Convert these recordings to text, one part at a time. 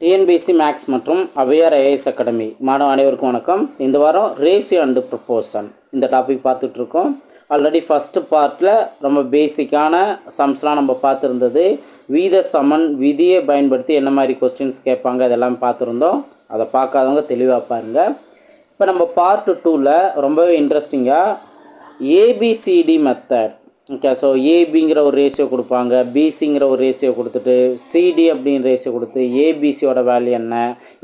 TNPSC maths மற்றும் அவையார் IAS academy மாணவ அனைவருக்கும் வணக்கம். இந்த வாரம் ரேஷியோ அண்டு ப்ரொப்போர்ஷன் இந்த டாபிக் பார்த்துட்ருக்கோம். ஆல்ரெடி ஃபஸ்ட்டு பார்ட்டில் ரொம்ப பேசிக்கான சம்ஸ்லாம் நம்ம பார்த்துருந்தது. வீத சமன் விதியை பயன்படுத்தி என்ன மாதிரி கொஸ்டின்ஸ் கேட்பாங்க அதெல்லாம் பார்த்துருந்தோம். அதை பார்க்காதவங்க தெளிவாக பாருங்கள். இப்போ நம்ம பார்ட் 2ல் ரொம்பவே இன்ட்ரெஸ்டிங்காக ஏபிசிடி மெத்தட். ஓகே, ஸோ ஏபிங்கிற ஒரு ரேஷியோ கொடுப்பாங்க, பிசிங்கிற ஒரு ரேஷியோ கொடுத்துட்டு சிடி அப்படின்னு ரேஷியோ கொடுத்து ஏபிசியோட வேல்யூ என்ன,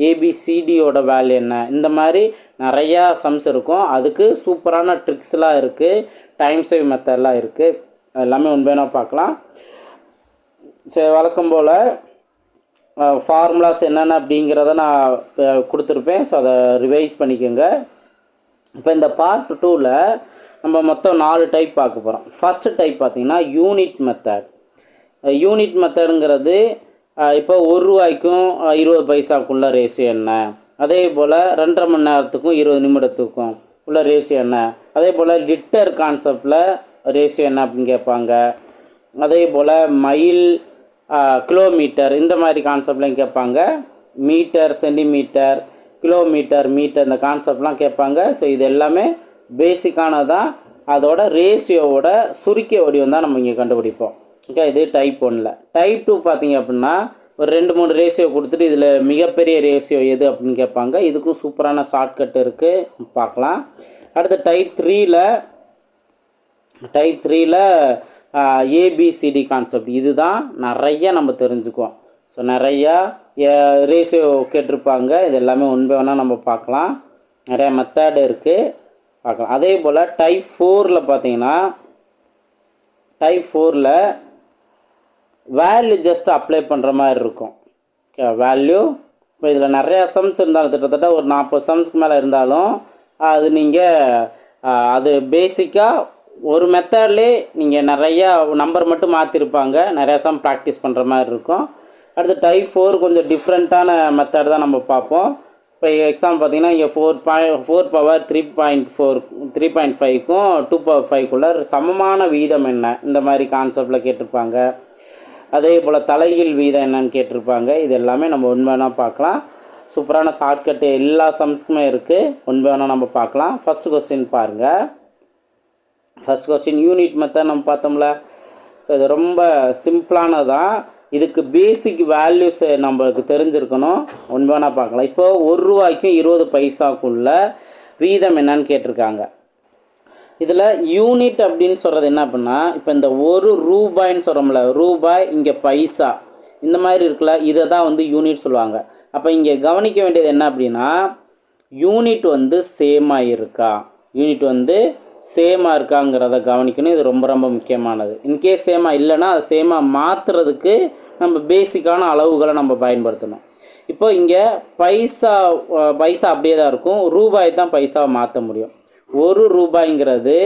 ஏபிசிடியோட வேல்யூ என்ன, இந்த மாதிரி நிறையா சம்ஸ் இருக்கும். அதுக்கு சூப்பரான ட்ரிக்ஸ்லாம் இருக்குது, டைம் சேவ் மெத்தட்லாம் இருக்குது. எல்லாமே உண்மையான பார்க்கலாம். சரி, வழக்கம் போல் ஃபார்முலாஸ் என்னென்ன அப்படிங்கிறத நான் கொடுத்துருப்பேன். ஸோ அதை ரிவைஸ் பண்ணிக்கோங்க. இப்போ இந்த பார்ட் 2ல் நம்ம மொத்தம் 4 டைப் பார்க்க போகிறோம். ஃபஸ்ட்டு டைப் பார்த்திங்கன்னா யூனிட் மெத்தட். யூனிட் மெத்தடுங்கிறது இப்போ 1 ரூபாய்க்கும் 20 பைசாக்குள்ள ரேஷியோ என்ன, அதே போல் 2.5 மணி நேரத்துக்கும் 20 நிமிடத்துக்கும் உள்ள ரேஷியோ என்ன, அதே போல் லிட்டர் கான்செப்டில் ரேஷியோ என்ன அப்படின்னு கேட்பாங்க. அதே போல் மைல், கிலோமீட்டர் இந்த மாதிரி கான்செப்ட்லையும் கேட்பாங்க. மீட்டர், சென்டிமீட்டர், கிலோமீட்டர், மீட்டர் இந்த கான்செப்ட்லாம் கேட்பாங்க. ஸோ இது எல்லாமே பேசிக்கானதான். அதோட ரேஷியோவோட சுருக்கிய வடிவம் தான் நம்ம இங்கே கண்டுபிடிப்போம். ஓகே, இது டைப் 1ல். டைப் 2 பார்த்திங்க அப்படின்னா ஒரு 2-3 ரேஷியோ கொடுத்துட்டு இதில் மிகப்பெரிய ரேஷியோ எது அப்படின்னு கேட்பாங்க. இதுக்கும் சூப்பரான ஷார்ட்கட் இருக்குது, பார்க்கலாம். அடுத்து டைப் 3ல் ஏபிசிடி கான்செப்ட். இதுதான் நிறைய நம்ம தெரிஞ்சுக்குவோம். ஸோ நிறையா ரேஷியோ கேட்டிருப்பாங்க. இது எல்லாமே உண்மை வேணால் நம்ம பார்க்கலாம். நிறையா மெத்தட் இருக்குது, பார்க்கலாம். அதே போல் டைப் 4ல் பார்த்தீங்கன்னா வேல்யூ ஜஸ்ட் அப்ளை பண்ணுற மாதிரி இருக்கும். ஓகே, வேல்யூ இப்போ இதில் நிறையா சம்ஸ் இருந்தாலும் கிட்டத்தட்ட ஒரு 40 சம்ஸ்க்கு மேலே இருந்தாலும் அது நீங்கள் அது பேசிக்காக ஒரு மெத்தட்லேயே நீங்கள் நிறையா நம்பர் மட்டும் மாற்றிருப்பாங்க. நிறையா சம் ப்ராக்டிஸ் பண்ணுற மாதிரி இருக்கும். அடுத்து டைப் 4 கொஞ்சம் டிஃப்ரெண்ட்டான மெத்தட் தான் நம்ம பார்ப்போம். இப்போ எக்ஸாம்பிள் பார்த்தீங்கன்னா இங்கே 4 பவர் 3.5க்கும் 2 பவர் 5க்குள்ள சமமான வீதம் என்ன, இந்த மாதிரி கான்செப்டில் கேட்டிருப்பாங்க. அதே போல் தலைகீழ் வீதம் என்னன்னு கேட்டிருப்பாங்க. இது எல்லாமே நம்ம உண்மையான பார்க்கலாம். சூப்பரான ஷார்ட்கட்டு எல்லா சம்ஸ்க்குமே இருக்குது, உண்மையான நம்ம பார்க்கலாம். ஃபஸ்ட்டு கொஸ்டின் பாருங்கள். ஃபஸ்ட் கொஸ்டின் யூனிட் மெத்தட் நம்ம பார்த்தோம்ல. ஸோ இது ரொம்ப சிம்பிளானதான். இதுக்கு பேசிக் வேல்யூஸ் நம்மளுக்கு தெரிஞ்சிருக்கணும், உண்மையான பார்க்கலாம். இப்போது 1 ரூபாய்க்கும் 20 பைசாக்குள்ள வீதம் என்னன்னு கேட்டிருக்காங்க. இதில் யூனிட் அப்படின்னு சொல்கிறது என்ன அப்படின்னா, இப்போ இந்த 1 ரூபாய்ன்னு சொல்கிறோம்ல, ரூபாய் இங்கே பைசா இந்த மாதிரி இருக்குல்ல, இதை தான் யூனிட் சொல்லுவாங்க. அப்போ இங்கே கவனிக்க வேண்டியது என்ன அப்படின்னா, யூனிட் சேமாக இருக்கா, சேமாக இருக்காங்கிறத கவனிக்கணும். இது ரொம்ப ரொம்ப முக்கியமானது. இன்கேஸ் சேமாக இல்லைன்னா அதை சேமாக மாற்றுறதுக்கு நம்ம பேசிக்கான அளவுகளை நம்ம பயன்படுத்தணும். இப்போ இங்கே பைசா அப்படியே தான் இருக்கும், ரூபாய் தான் பைசாவை மாற்ற முடியும். 1 ரூபாய்ங்கிறது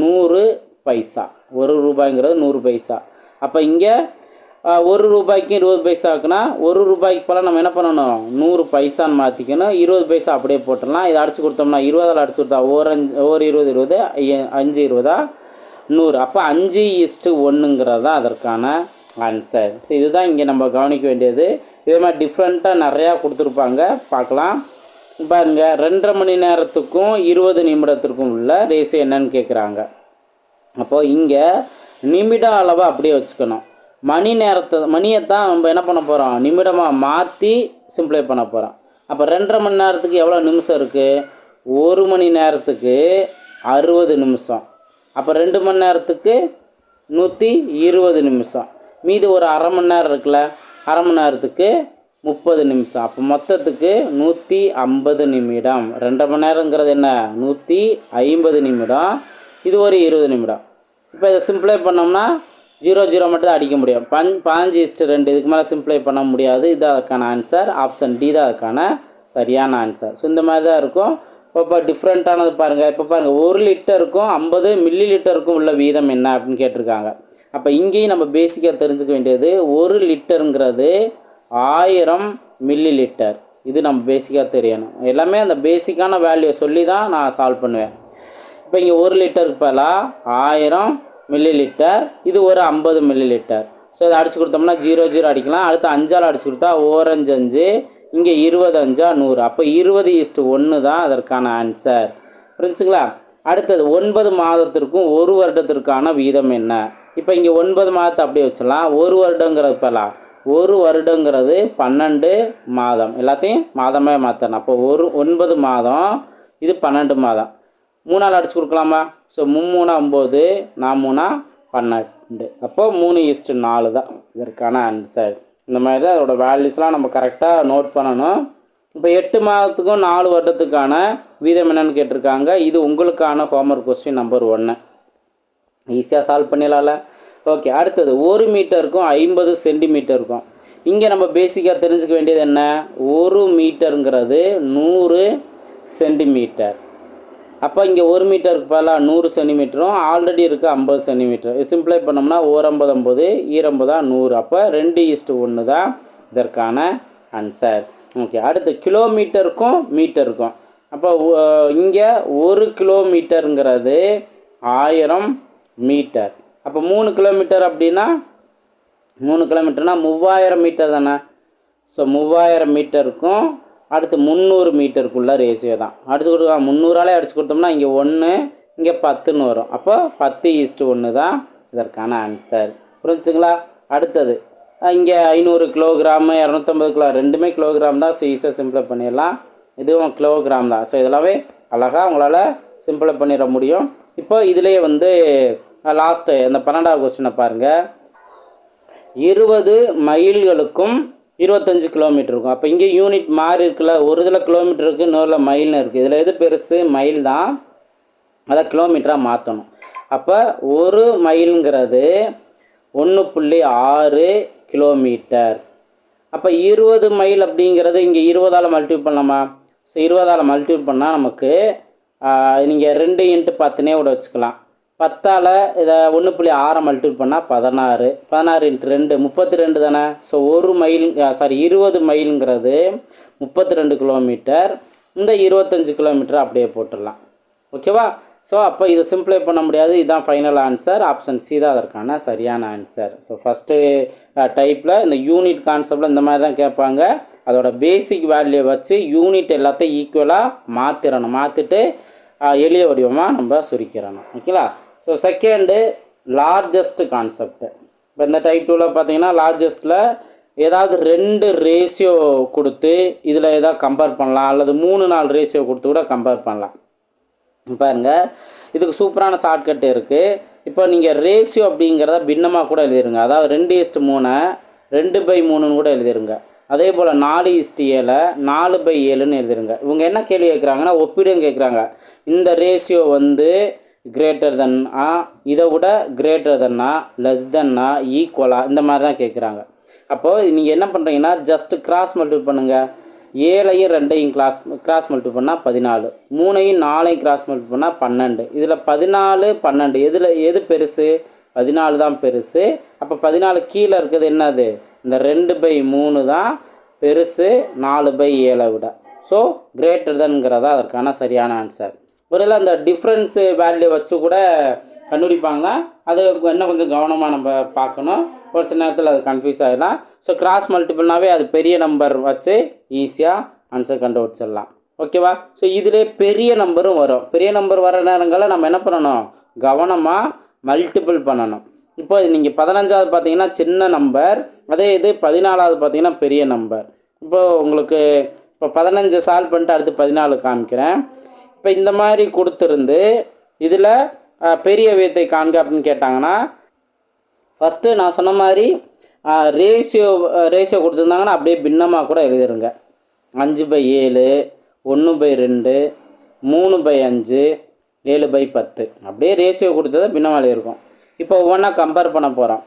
100 பைசா, 1 பைசா. அப்போ இங்கே 1 ரூபாய்க்கு 20 பைசாக்குன்னா 1 ரூபாய்க்கு போல் நம்ம என்ன பண்ணணும், 100 பைசான்னு மாற்றிக்கணும். 20 பைசா அப்படியே போட்டுடலாம். இதை அடிச்சு கொடுத்தோம்னா 20 அடிச்சு கொடுத்தா 20 5 20 100. அப்போ 5:1 தான் அதற்கான ஆன்சர். ஸோ இதுதான் இங்கே நம்ம கவனிக்க வேண்டியது. இதே மாதிரி டிஃப்ரெண்ட்டாக நிறையா கொடுத்துருப்பாங்க, பார்க்கலாம். பாருங்கள், 2.5 மணி நேரத்துக்கும் 20 நிமிடத்திற்கும் உள்ள ரேஷியோ என்னன்னு கேட்குறாங்க. அப்போது இங்கே நிமிட அளவை அப்படியே வச்சுக்கணும். மணியை தான் நம்ம என்ன பண்ண போகிறோம், நிமிடமாக மாற்றி சிம்பிளை பண்ண போகிறோம். அப்போ 2.5 மணி நேரத்துக்கு எவ்வளோ நிமிஷம் இருக்குது, 1 மணி நேரத்துக்கு 60 நிமிஷம். அப்போ 2 மணி நேரத்துக்கு 120 நிமிஷம். மீது ஒரு அரை மணி நேரம் இருக்குல்ல, அரை மணி நேரத்துக்கு 30 நிமிஷம். அப்போ மொத்தத்துக்கு 150 நிமிடம். 2.5 மணி நேரங்கிறது என்ன, 150 நிமிடம். இது ஒரு 20 நிமிடம். இப்போ இதை சிம்பிளை பண்ணோம்னா 0 மட்டும் தான் அடிக்க முடியும். 5:2. இதுக்கு மேலே சிம்பிளை பண்ண முடியாது. இது அதுக்கான ஆன்சர். ஆப்ஷன் டி தான் அதுக்கான சரியான ஆன்சர். ஸோ இந்த மாதிரி தான் இருக்கும். இப்போ டிஃப்ரெண்ட்டானது பாருங்கள். இப்போ பாருங்கள், 1 லிட்டருக்கும் 50 மில்லி லிட்டருக்கும் உள்ள வீதம் என்ன அப்படின்னு கேட்டிருக்காங்க. அப்போ இங்கேயும் நம்ம பேசிக்காக தெரிஞ்சுக்க வேண்டியது, 1 லிட்டருங்கிறது 1000 மில்லி லிட்டர். இது நம்ம பேசிக்காக தெரியணும். எல்லாமே அந்த பேசிக்கான வேல்யூ சொல்லி தான் நான் சால்வ் பண்ணுவேன். இப்போ இங்கே 1 லிட்டருக்கு பதிலாக 1000 மில்லி லிட்டர், இது ஒரு 50 மில்லி லிட்டர். ஸோ இதை அடிச்சு கொடுத்தோம்னா 0 அடிக்கலாம். அடுத்து 5ஆல் அடிச்சு கொடுத்தா 1 5 5, இங்கே 20 5 100. அப்போ 20:1 தான் அதற்கான ஆன்சர். புரிஞ்சுங்களா? அடுத்தது 9 மாதத்திற்கும் 1 வருடத்திற்கான வீதம் என்ன? இப்போ இங்கே 9 மாதத்தை அப்படியே வச்சுலாம். 1 வருடங்கிறது இப்போலாம் 1 வருடங்கிறது 12 மாதம். எல்லாத்தையும் மாதமே மாற்றணும். அப்போ 9 மாதம், இது 12 மாதம். 3ஆல் அடிச்சு கொடுக்கலாமா? ஸோ 3 9, 4 12. அப்போ 3:4 தான் இதற்கான ஆன்சர். இந்த மாதிரி தான் அதோட வேல்யூஸ்லாம் நம்ம கரெக்டாக நோட் பண்ணணும். இப்போ 8 மாதத்துக்கும் 4 வருடத்துக்கான வீதம் என்னன்னு கேட்டிருக்காங்க. இது உங்களுக்கான ஹோம்ஒர்க் கொஸ்டின் நம்பர் 1. ஈஸியாக சால்வ் பண்ணிடலாம்ல? ஓகே. அடுத்தது 1 மீட்டருக்கும் 50 சென்டிமீட்டருக்கும் இங்கே நம்ம பேசிக்காக தெரிஞ்சுக்க வேண்டியது என்ன? 1 மீட்டருங்கிறது 100 சென்டிமீட்டர். அப்போ இங்கே 1 மீட்டருக்கு பதிலாக 100 சென்டிமீட்டரும் ஆல்ரெடி இருக்குது 50 சென்டிமீட்டர். சிம்பிளை பண்ணோம்னா 1 50 100 100. அப்போ 2:1 தான் இதற்கான ஆன்சர். ஓகே. அடுத்து கிலோமீட்டருக்கும் மீட்டருக்கும். அப்போ இங்கே 1 கிலோமீட்டருங்கிறது 1000 மீட்டர். அப்போ 3 கிலோமீட்டர் அப்படின்னா 3 கிலோமீட்டர்னா 3000 மீட்டர் தானே. ஸோ 3000 மீட்டருக்கும் அடுத்து 300 மீட்டருக்குள்ள ரேஷியோ தான். அடிச்சு கொடுத்தா 300ஆலே அடிச்சு கொடுத்தோம்னா இங்கே 1 இங்கே 10ன்னு வரும். அப்போ 10:1 தான் இதற்கான ஆன்சர். புரிஞ்சுங்களா? அடுத்தது இங்கே 500 கிலோகிராமு 250 கிலோ ரெண்டுமே கிலோகிராம் தான். ஸோ ஈஸியாக சிம்பிளை பண்ணிடலாம். இதுவும் கிலோகிராம் தான். ஸோ இதெல்லாமே அழகாக உங்களால் சிம்பிளை பண்ணிட முடியும். இப்போ இதுலேயே வந்து லாஸ்ட்டு இந்த 12வது கொஸ்டினை பாருங்கள். 20 மைல்களுக்கும் 25 கிலோமீட்டருக்கும். அப்போ இங்கே யூனிட் மாறி இருக்குல்ல. ஒரு இதில் கிலோமீட்டர் இருக்குது, இன்னொரு மைல்னு இருக்குது. இதில் எது பெருசு? மைல் தான். அதை கிலோமீட்டராக மாற்றணும். அப்போ 1 மைலுங்கிறது 1.6 கிலோமீட்டர். அப்போ 20 மைல் அப்படிங்கிறது இங்கே 20ஆல் மல்டிபிள் பண்ணலாமா? ஸோ 20ஆல் மல்டிபிள் பண்ணால் நமக்கு நீங்கள் 2 × 10னே கூட வச்சுக்கலாம். 10ஆல் இதை 1.6 மல்டிபிள் பண்ணால் 16. 16 × 2 32 தானே. So 20 மைலுங்கிறது 32 kilometre. இந்த 25 கிலோமீட்டர் அப்படியே போட்டுடலாம். ஓகேவா? ஸோ அப்போ இதை சிம்பிளை பண்ண முடியாது. இதுதான் ஃபைனல் ஆன்சர். ஆப்ஷன் சி தான் அதற்கான சரியான ஆன்சர். ஸோ ஃபஸ்ட்டு டைப்பில் இந்த யூனிட் கான்செப்டில் இந்த மாதிரி தான் கேட்பாங்க. அதோட பேசிக் வேல்யூ வச்சு யூனிட் எல்லாத்தையும் ஈக்குவலாக மாற்றிட்டு எளிய வடிவமாக நம்ம சுருக்கிறணும். ஓகேங்களா? So second largest concept. இப்போ இந்த டைப் 2வில் பார்த்தீங்கன்னா லார்ஜஸ்ட்டில் ஏதாவது 2 ரேஷியோ கொடுத்து இதில் ஏதாவது கம்பேர் பண்ணலாம், அல்லது 3-4 ரேஷியோ கொடுத்து கூட கம்பேர் பண்ணலாம். பாருங்க, இதுக்கு சூப்பரான ஷார்ட்கட் இருக்குது. இப்போ நீங்கள் ரேஷியோ அப்படிங்கிறத பின்னமாக கூட எழுதிருங்க. அதாவது 2:3 2/3ன்னு கூட எழுதிருங்க. அதே போல் 4:7 4/7ன்னு எழுதிருங்க. இவங்க என்ன கேள்வி கேட்குறாங்கன்னா ஒப்பிடும் கேட்குறாங்க. இந்த ரேஷியோ வந்து கிரேட்டர் தென்னா, இதை விட கிரேட்டர் தென்னா, லெஸ் தென்னா, ஈக்குவலா, இந்த மாதிரி தான் கேட்குறாங்க. அப்போது நீங்கள் என்ன பண்ணுறீங்கன்னா ஜஸ்ட் கிராஸ் மல்டிபிள் பண்ணுங்கள். 7ஐயும் 2ஐயும் கிராஸ் மல்டிபிள் பண்ணால் 14, 3ஐயும் 4ஐயும் கிராஸ் மல்டிபிள் பண்ணால் 12. இதில் 14 12 எது பெருசு? 14 தான் பெருசு. அப்போ 14 கீழே இருக்கிறது என்னது? இந்த 2/3 தான் பெருசு 4/7 விட. ஸோ கிரேட்டர் தென்ங்கிறதா அதற்கான சரியான ஆன்சர். ஒருவேளை அந்த டிஃப்ரென்ஸு வேல்யூ வச்சு கூட கண்டுபிடிப்பாங்க. அது இன்னும் கொஞ்சம் கவனமாக நம்ம பார்க்கணும். ஒரு சில நேரத்தில் அது கன்ஃபியூஸ் ஆகிடலாம். ஸோ கிராஸ் மல்டிபிள்னாவே அது பெரிய நம்பர் வச்சு ஈஸியாக ஆன்சர் கண்டுபிடிச்சிடலாம். ஓகேவா? ஸோ இதிலே பெரிய நம்பரும் வரும். பெரிய நம்பர் வர நேரங்களில் நம்ம என்ன பண்ணணும்? கவனமாக மல்டிபிள் பண்ணணும். இப்போ நீங்கள் 15வது பார்த்தீங்கன்னா சின்ன நம்பர், அதே இது 14வது பார்த்தீங்கன்னா பெரிய நம்பர். இப்போது உங்களுக்கு இப்போ 15 சால்வ் பண்ணிட்டு அடுத்து 14 காமிக்கிறேன். இப்போ இந்த மாதிரி கொடுத்துருந்து இதில் பெரிய வியத்தை காண்க அப்படின்னு கேட்டாங்கன்னா ஃபஸ்ட்டு நான் சொன்ன மாதிரி ரேஷியோ கொடுத்துருந்தாங்கன்னா அப்படியே பின்னமாக கூட எழுதிருங்க. 5/7 1/2 3/5 7/10 அப்படியே ரேஷியோ கொடுத்ததை பின்னமாக எழுதியிருக்கோம். இப்போ ஒவ்வொன்றா கம்பேர் பண்ண போகிறோம்.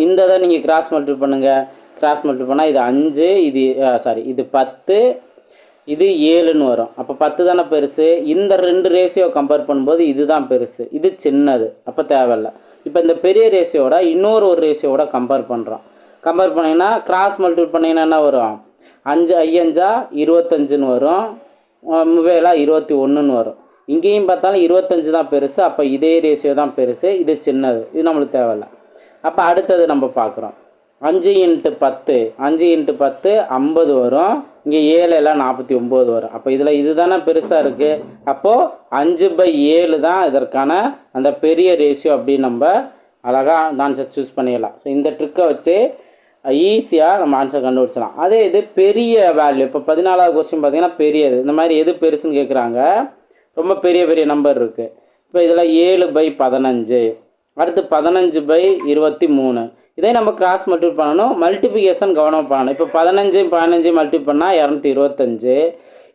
இந்த இதை நீங்கள் கிராஸ் மல்டிபிள் பண்ணுங்கள். கிராஸ் மல்டிபிள் பண்ணால் இது 5, இது 10, இது 7ன்னு வரும். அப்போ 10 தானே பெருசு. இந்த 2 ரேஷியோ கம்பேர் பண்ணும்போது இது தான் பெருசு, இது சின்னது. அப்போ தேவையில்லை. இப்போ இந்த பெரிய ரேஷியோட இன்னொரு ரேஷியோட கம்பேர் பண்ணுறோம். கம்பேர் பண்ணிங்கன்னா கிராஸ் மல்டிபிள் பண்ணிங்கன்னா என்ன வரும்? 5 5 25ன்னு வரும். 21ன்னு வரும். இங்கேயும் பார்த்தாலும் 25 தான் பெருசு. அப்போ இதே ரேஷியோ தான் பெருசு, இது சின்னது. இது நம்மளுக்கு தேவையில்லை. அப்போ அடுத்தது நம்ம பார்க்குறோம். 5 × 10 5 × 10 50 வரும். இங்கே 7 எல்லாம் 49 வரும். அப்போ இதில் இது தானே பெருசாக இருக்குது. அப்போது 5/7 தான் இதற்கான அந்த பெரிய ரேஷியோ அப்படின்னு நம்ம அழகாக ஆன்சர் சூஸ் பண்ணிடலாம். ஸோ இந்த ட்ரிக்கை வச்சு ஈஸியாக நம்ம ஆன்சர் கண்டுபிடிச்சலாம். அதே இது பெரிய வேல்யூ, இப்போ 14வது கொஸ்டின் பார்த்தீங்கன்னா பெரியது. இந்த மாதிரி எது பெருசுன்னு கேட்குறாங்க. ரொம்ப பெரிய பெரிய நம்பர் இருக்குது. இப்போ இதில் 7/15, அடுத்து 15/23. இதே நம்ம கிராஸ் மல்டிபிள் பண்ணணும். மல்டிபிகேஷன் கவனம் பண்ணணும். இப்போ 15 மல்டிபிள் பண்ணால் 225.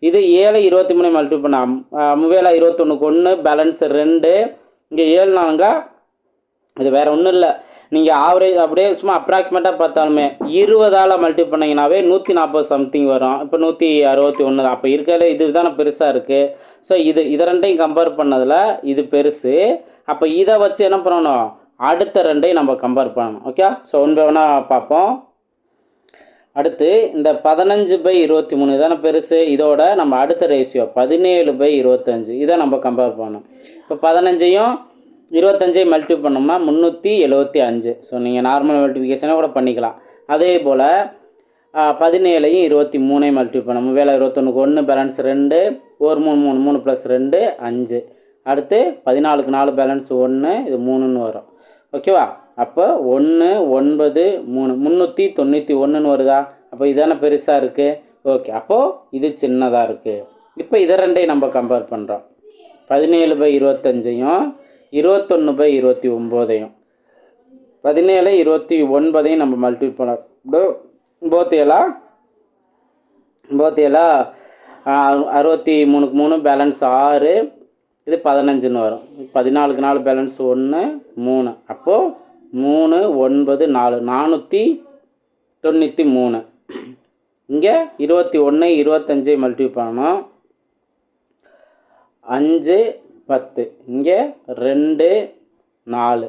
இது 7 23 மல்டிபிள் பண்ணால் 21க்கு 1 பேலன்ஸ் 2. இங்கே 7 4 இது வேறு ஒன்றும் இல்லை. நீங்கள் ஆவரேஜ் அப்படியே சும்மா அப்ராக்சிமேட்டாக பார்த்தாலுமே 20ஆல் மல்டிபிள் பண்ணிங்கனாவே 140 சம்திங் வரும். இப்போ 161 தான். அப்போ இருக்கிறதுல இது தானே பெருசாக இருக்குது. ஸோ இதை ரெண்டையும் கம்பேர் பண்ணதில் இது பெருசு. அப்போ இதை வச்சு என்ன பண்ணணும், அடுத்த ரெண்டையும் நம்ம கம்பேர் பண்ணணும். ஓகே, ஸோ ஒன்று வேணா பார்ப்போம். அடுத்து இந்த 15/23 தானே பெருசு. இதோட நம்ம அடுத்த ரேஷியோ 17/25 இதை நம்ம கம்பேர் பண்ணணும். இப்போ 15ஐயும் 25ஐயும் மல்டிபிள் பண்ணோம்னா 375. ஸோ நீங்கள் நார்மல் மல்டிபிகேஷனை கூட பண்ணிக்கலாம். அதே போல் 17ஐயும் 23ஐயும் மல்டிபிள் பண்ணணும். 21க்கு 1 பேலன்ஸ் 2, 1 3 3 + 2 5. அடுத்து 14க்கு 4 பேலன்ஸ் 1, இது 3ன்னு வரும். ஓகேவா? அப்போ 1 9 3 391ன்னு வருதா? அப்போ இதானே பெருசாக இருக்குது. ஓகே, அப்போது இது சின்னதாக இருக்குது. இப்போ இதை ரெண்டையும் நம்ம கம்பேர் பண்ணுறோம். 17/25ஐயும் 21/29ஐயும் 17 29ஐயும் நம்ம மல்டிபிள் பண்ண போத்தியலா 63க்கு 3 பேலன்ஸ் 6, இது 15ன்னு வரும். 14க்கு 4 பேலன்ஸ் 1 3. அப்போது 3 9 4 493. இங்கே 21 25 மல்டிபிள் பண்ணணும். 5 10, இங்கே 2 4.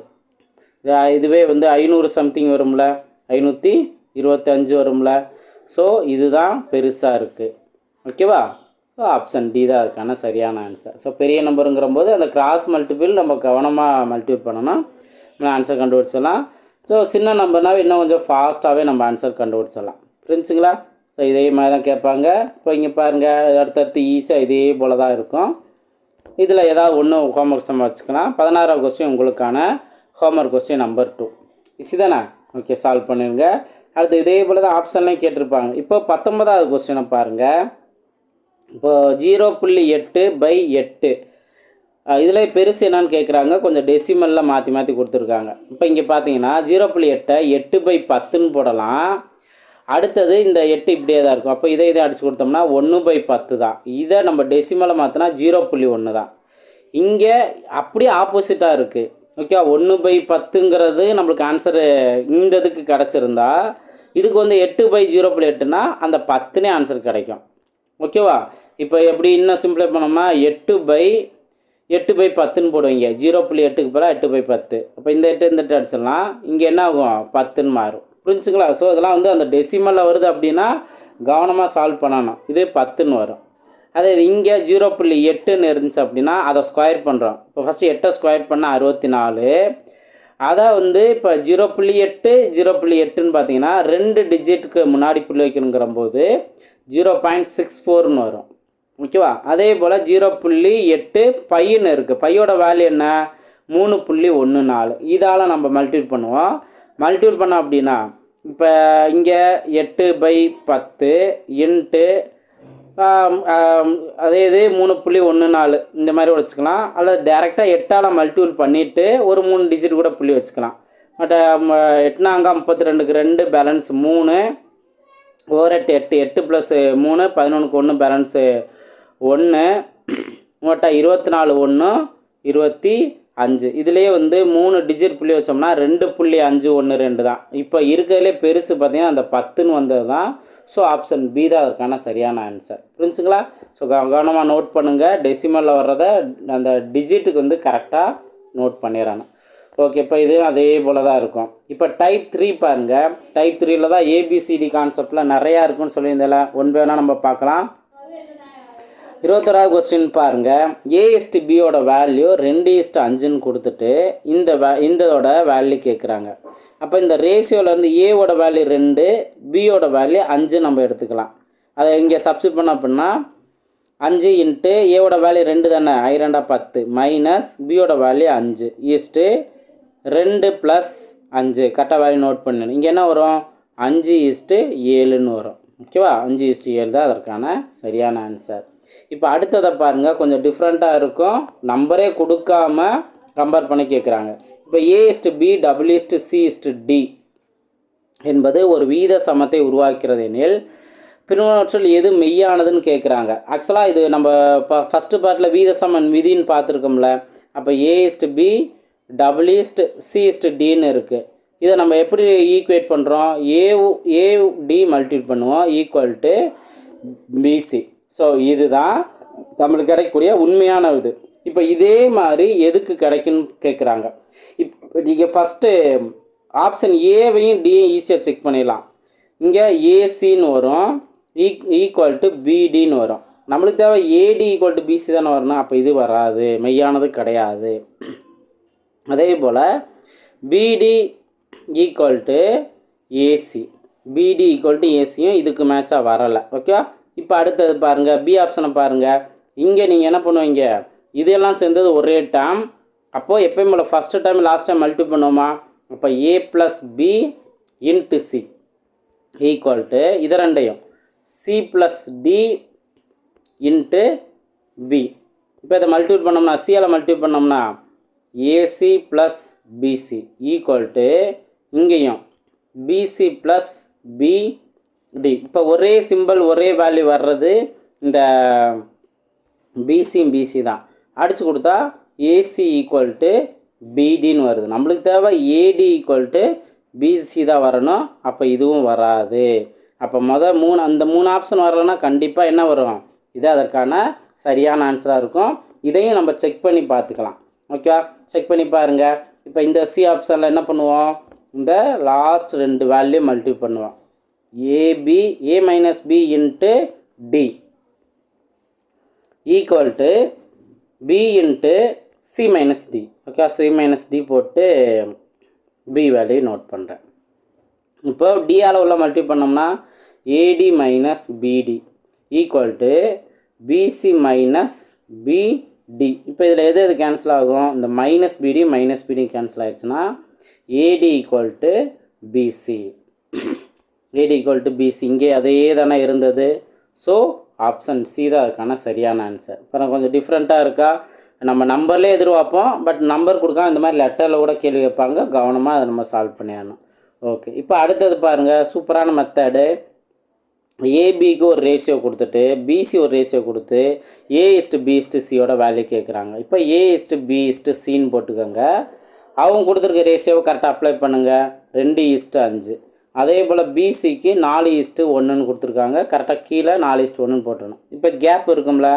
இதுவே 500 சம்திங் வரும்ல, 525 வரும்ல. ஸோ இதுதான் பெருசாக இருக்குது. ஓகேவா? ஸோ ஆப்ஷன் டி தான் அதுக்கான சரியான ஆன்சர். ஸோ பெரிய நம்பருங்கிற போது அந்த கிராஸ் மல்டிபிள் நம்ம கவனமாக மல்டிபிள் பண்ணணும், நம்ம ஆன்சர் கண்டுபிடிச்சிடலாம். ஸோ சின்ன நம்பர்னாவே இன்னும் கொஞ்சம் ஃபாஸ்ட்டாகவே நம்ம ஆன்சர் கண்டுபிடிச்சிடலாம். புரிஞ்சுங்களா? ஸோ இதே மாதிரி தான் கேட்பாங்க. இப்போ இங்கே பாருங்கள், அடுத்தடுத்து ஈஸியாக இதே போல் தான் இருக்கும். இதில் ஏதாவது ஒன்று ஹோம்ஒர்க் சம் வச்சுக்கலாம். 16வது கொஸ்டின் உங்களுக்கான ஹோம்ஒர்க் கொஸ்டின் நம்பர் 2. ஈஸி தானே? ஓகே, சால்வ் பண்ணிடுங்க. அடுத்து இதே போல் தான் ஆப்ஷன்லேயும் கேட்டிருப்பாங்க. இப்போ 19வது கொஸ்டினை பாருங்கள். இப்போ 0.8/8 இதில் பெருசு என்னன்னு கேட்குறாங்க. கொஞ்சம் டெசிமலில் மாற்றி மாற்றி கொடுத்துருக்காங்க. இப்போ இங்கே பார்த்தீங்கன்னா 0.8ஐ 8/10ன்னு போடலாம். அடுத்தது இந்த 8 இப்படியே தான் இருக்கும். அப்போ இதை அடித்து கொடுத்தோம்னா 1/10 தான். இதை நம்ம டெசிமலை மாற்றினா 0.1 தான். இங்கே அப்படியே ஆப்போசிட்டாக இருக்குது. ஓகே, 1/10ங்கிறது நம்மளுக்கு ஆன்சரு இந்த இதுக்கு கிடச்சிருந்தா, இதுக்கு 8/0.8னா அந்த 10னே ஆன்சர் கிடைக்கும். ஓகேவா? இப்போ எப்படி இன்னும் சிம்பிளை பண்ணோம்னா 8/10ன்னு போடுவீங்க. 0.8க்கு பதிலாக 8/10. அப்போ இந்த 8 அடிச்சிடலாம். இங்கே என்ன ஆகும்? 10ன்னு மாறும். புரிஞ்சுங்களா? ஸோ இதெல்லாம் அந்த டெசிமலில் வருது அப்படின்னா கவனமாக சால்வ் பண்ணணும். இது 10ன்னு வரும். அதே இங்கே 0.8ன்னு இருந்துச்சு அப்படின்னா அதை ஸ்கொயர் பண்ணுறோம். இப்போ ஃபஸ்ட்டு 8 ஸ்கொயர் பண்ணால் 64. அதை இப்போ 0.8 0.8ன்னு பார்த்தீங்கன்னா 2 டிஜிட்டுக்கு முன்னாடி புள்ளி வைக்கணுங்கிற போது 0.64ன்னு வரும். ஓகேவா? அதே போல் 0.8 பையன்னு இருக்குது. பையோட வேல்யூ என்ன? 3.14. இதால் நம்ம மல்டிபிள் பண்ணுவோம். மல்டிபிள் பண்ணோம் அப்படின்னா இப்போ இங்கே 8/10 இன்ட்டு அதே இது 3.14 இந்த மாதிரி வச்சுக்கலாம். அல்லது டேரெக்டாக 8ஆல் மல்டிபிள் பண்ணிவிட்டு ஒரு 3 டிஜிட் கூட புள்ளி வச்சுக்கலாம். பட் 8 நாங்க 32க்கு 2 பேலன்ஸ் 3, 8 8 + 3 11க்கு 1 பேலன்ஸ் 1, 24 1 25. இதுலேயே 3 டிஜிட் புள்ளி வச்சோம்னா 2.512 தான். இப்போ இருக்கிறதுலே பெருசு பார்த்தீங்கன்னா அந்த 10ன்னு வந்தது தான். ஸோ ஆப்ஷன் பி தான் அதுக்கான சரியான ஆன்சர். புரிஞ்சுங்களா? ஸோ கவனமாக நோட் பண்ணுங்கள். டெசிமலில் வர்றதை அந்த டிஜிட்டுக்கு கரெக்டாக நோட் பண்ணிடணும். ஓகே, இப்போ இது அதே போல் தான் இருக்கும். இப்போ டைப் 3 பாருங்கள். டைப் 3ல் தான் ஏபிசிடி கான்செப்டில் நிறையா இருக்குன்னு சொல்லியிருந்தால ஒன் வேணால் நம்ம பார்க்கலாம். 21வது கொஸ்டின் பாருங்கள். A/Bயோட வேல்யூ 2:5ன்னு கொடுத்துட்டு இதோட வேல்யூ கேட்குறாங்க. அப்போ இந்த ரேஷியோலேருந்து ஏவோட வேல்யூ 2, பியோட வேல்யூ 5 நம்ம எடுத்துக்கலாம். அதை இங்கே சப்ஸ்டிட் பண்ண அப்படின்னா 5 இன்ட்டு ஏவோட வேல்யூ 2 தானே, 2 10 மைனஸ் பியோட வேல்யூ 5 ஈஸ்ட்டு 2 + 5 கரெக்டாக வேல்யூ நோட் பண்ணணும். இங்கே என்ன வரும், 5:7ன்னு வரும். ஓகேவா, 5:7 தான் அதற்கான சரியான ஆன்சர். இப்போ அடுத்ததை பாருங்கள், கொஞ்சம் டிஃப்ரெண்ட்டாக இருக்கும். நம்பரே கொடுக்காம கம்பேர் பண்ணி கேட்குறாங்க. இப்போ A/B W/C/D என்பது ஒரு வீத சமத்தை உருவாக்கிறது எனில் பின்வருவற்றில் எது மெய்யானதுன்னு கேட்குறாங்க. ஆக்சுவலாக இது நம்ம ஃபஸ்ட்டு பார்ட்டில் வீத சமன் விதின்னு பார்த்துருக்கோம்ல. அப்போ A/B W/C/Dன்னு இருக்குது. இதை நம்ம எப்படி ஈக்குவேட் பண்ணுறோம், AD மல்டிப்ளை பண்ணுவோம் ஈக்குவல் டு BC. ஸோ இதுதான் நம்மளுக்கு கிடைக்கக்கூடிய உண்மையான இது. இப்போ இதே மாதிரி எதுக்கு கிடைக்குன்னு கேட்குறாங்க. இப்போ நீங்கள் ஃபஸ்ட்டு ஆப்ஷன் ஏவையும் டியையும் ஈஸியாக செக் பண்ணிடலாம். இங்கே ஏசின்னு வரும், ஈக்குவல் டு பிடின்னு வரும். நம்மளுக்கு தேவை ஏடி ஈக்குவல் டு பிசி தானே வரணும். அப்போ இது வராது, மெய்யானது கிடையாது. அதே போல் பிடி ஈக்குவல் டு ஏசி, பிடி ஈக்குவல் டு ஏசியும் இதுக்கு மேட்சாக வரலை. ஓகேவா. இப்போ அடுத்தது பாருங்கள், பி ஆப்ஷனை பாருங்கள். இங்கே நீங்கள் என்ன பண்ணுவீங்க, இதெல்லாம் சேர்ந்தது ஒரே டேர்ம். அப்போது எப்போயும் போல் first time last time multiply பண்ணுவோமா. அப்போ A+B into C equal to இது ரெண்டையும் C+D இன்ட்டு பி. இப்போ இதை மல்டிப்ளை பண்ணோம்னா, சியால் மல்டிப்ளை பண்ணோம்னா AC + BC ஈக்குவல் டு இங்கேயும் BC + BD. இப்போ ஒரே சிம்பிள் ஒரே வேல்யூ வர்றது இந்த BC தான். அடித்து கொடுத்தா AC ஈக்குவல் டு BDன்னு வருது. நம்மளுக்கு தேவை AD ஈக்குவல் டு BC தான் வரணும். அப்போ இதுவும் வராது. அப்போ அந்த 3 ஆப்ஷன் வரலன்னா கண்டிப்பாக என்ன வரும், இது அதற்கான சரியான ஆன்சராக இருக்கும். இதையும் நம்ம செக் பண்ணி பார்த்துக்கலாம். ஓகே, செக் பண்ணி பாருங்கள். இப்போ இந்த சி ஆப்ஷனில் என்ன பண்ணுவோம், இந்த லாஸ்ட் 2 வேல்யூ மல்டிப்ளை பண்ணுவோம். A-B into D equal to B into C-D. Okay, C-D போட்டு B வேல்யூ நோட் பண்ணுறேன். இப்போ டியால் உள்ள மல்டிப்ளை பண்ணோம்னா AD - BD equal to BC - BD. இப்போ இதில் எது கேன்சல் ஆகும், இந்த -BD கேன்சல் ஆகிடுச்சுன்னா AD equal to BC. AD equal to BC இங்கே அதே தானே இருந்தது. ஸோ ஆப்ஷன் சி தான் அதுக்கான சரியான ஆன்சர். இப்போ கொஞ்சம் டிஃப்ரெண்ட்டாக இருக்கா, நம்ம நம்பர்லேயே எதிர்பார்ப்போம், பட் நம்பர் கொடுக்காம இந்த மாதிரி லெட்டரில் கூட கேள்வி வைப்பாங்க. கவனமாக அதை நம்ம சால்வ் பண்ணிடணும். ஓகே, இப்போ அடுத்தது பாருங்கள், சூப்பரான மெத்தடு. ஏபிக்கு ஒரு ரேஷியோ கொடுத்துட்டு பிசி ஒரு ரேஷியோ கொடுத்து A/B/Cயோட வேல்யூ கேட்குறாங்க. இப்போ A/B/Cன்னு போட்டுக்கோங்க. அவங்க கொடுத்துருக்க ரேஷியோவை கரெக்டாக அப்ளை பண்ணுங்கள். 2:5. அதே போல் பிசிக்கு 4:1ன்னு கொடுத்துருக்காங்க. கரெக்டாக கீழே 4:1ன்னு போட்டுடணும். இப்போ கேப் இருக்கும்ல,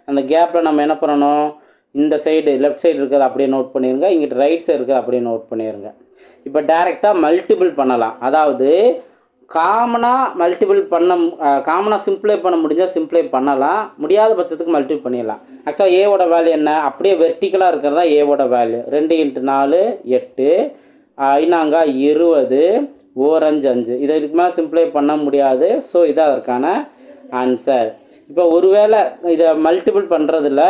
அந்த கேப்பில் நம்ம என்ன பண்ணணும், இந்த சைடு லெஃப்ட் சைடு இருக்கிறத அப்படியே நோட் பண்ணிடுங்க, இங்கிட்ட ரைட் சைடு இருக்கிறத அப்படியே நோட் பண்ணிடுங்க. இப்போ டைரெக்டாக மல்டிபிள் பண்ணலாம். அதாவது காமனாக சிம்பிளை பண்ண முடிஞ்சால் சிம்பிளை பண்ணலாம், முடியாத பட்சத்துக்கு மல்டிபிள் பண்ணிடலாம். ஆக்சுவலாக ஏவோட வேல்யூ என்ன, அப்படியே வெர்டிக்கலாக இருக்கிறதா ஏவோட வேல்யூ 2 × 4 8, ஐநாங்க 20, 4 5 5. இதை இதுக்கு மேலே சிம்பிளை பண்ண முடியாது. ஸோ இது அதற்கான ஆன்சர். இப்போ ஒருவேளை இதை மல்டிபிள் பண்ணுறதில்ல